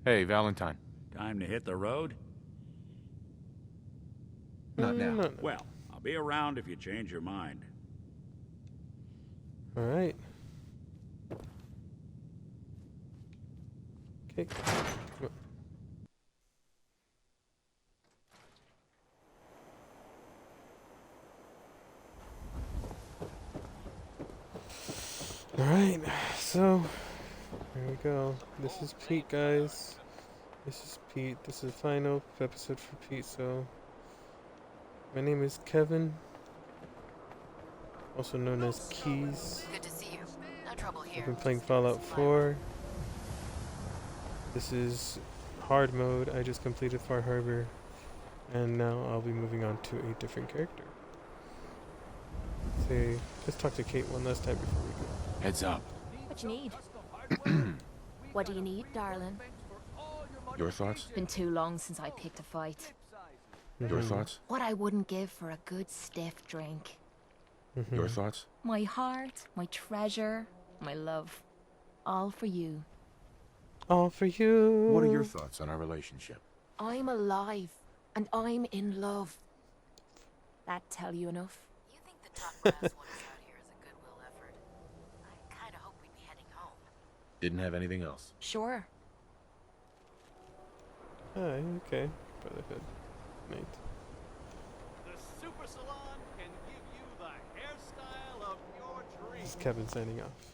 Hey, Valentine. Time to hit the road? Not now. No. Well, I'll be around if you change your mind. Alright. Okay. Alright, so here we go. This is Pete, guys. This is Pete. This is the final episode for Pete, so my name is Kevin, also known as Keys. Good to see you. No trouble here. I've been playing Fallout 4. This is hard mode. I just completed Far Harbor, and now I'll be moving on to a different character. Say, let's talk to Kate one last time before we go. Heads up. What you need? What do you need, darling? Your thoughts? Been too long since I picked a fight. Your thoughts? What I wouldn't give for a good stiff drink. Your thoughts? My heart, my treasure, my love. All for you. All for you. What are your thoughts on our relationship? I'm alive, and I'm in love. That tell you enough? You think the top brass want us out here as a goodwill effort? I kinda hope we'd be heading home. Didn't have anything else. Sure. Okay. Brotherhood. Mate. The Super Salon can give you the hairstyle of your dreams. This is Kevin signing off.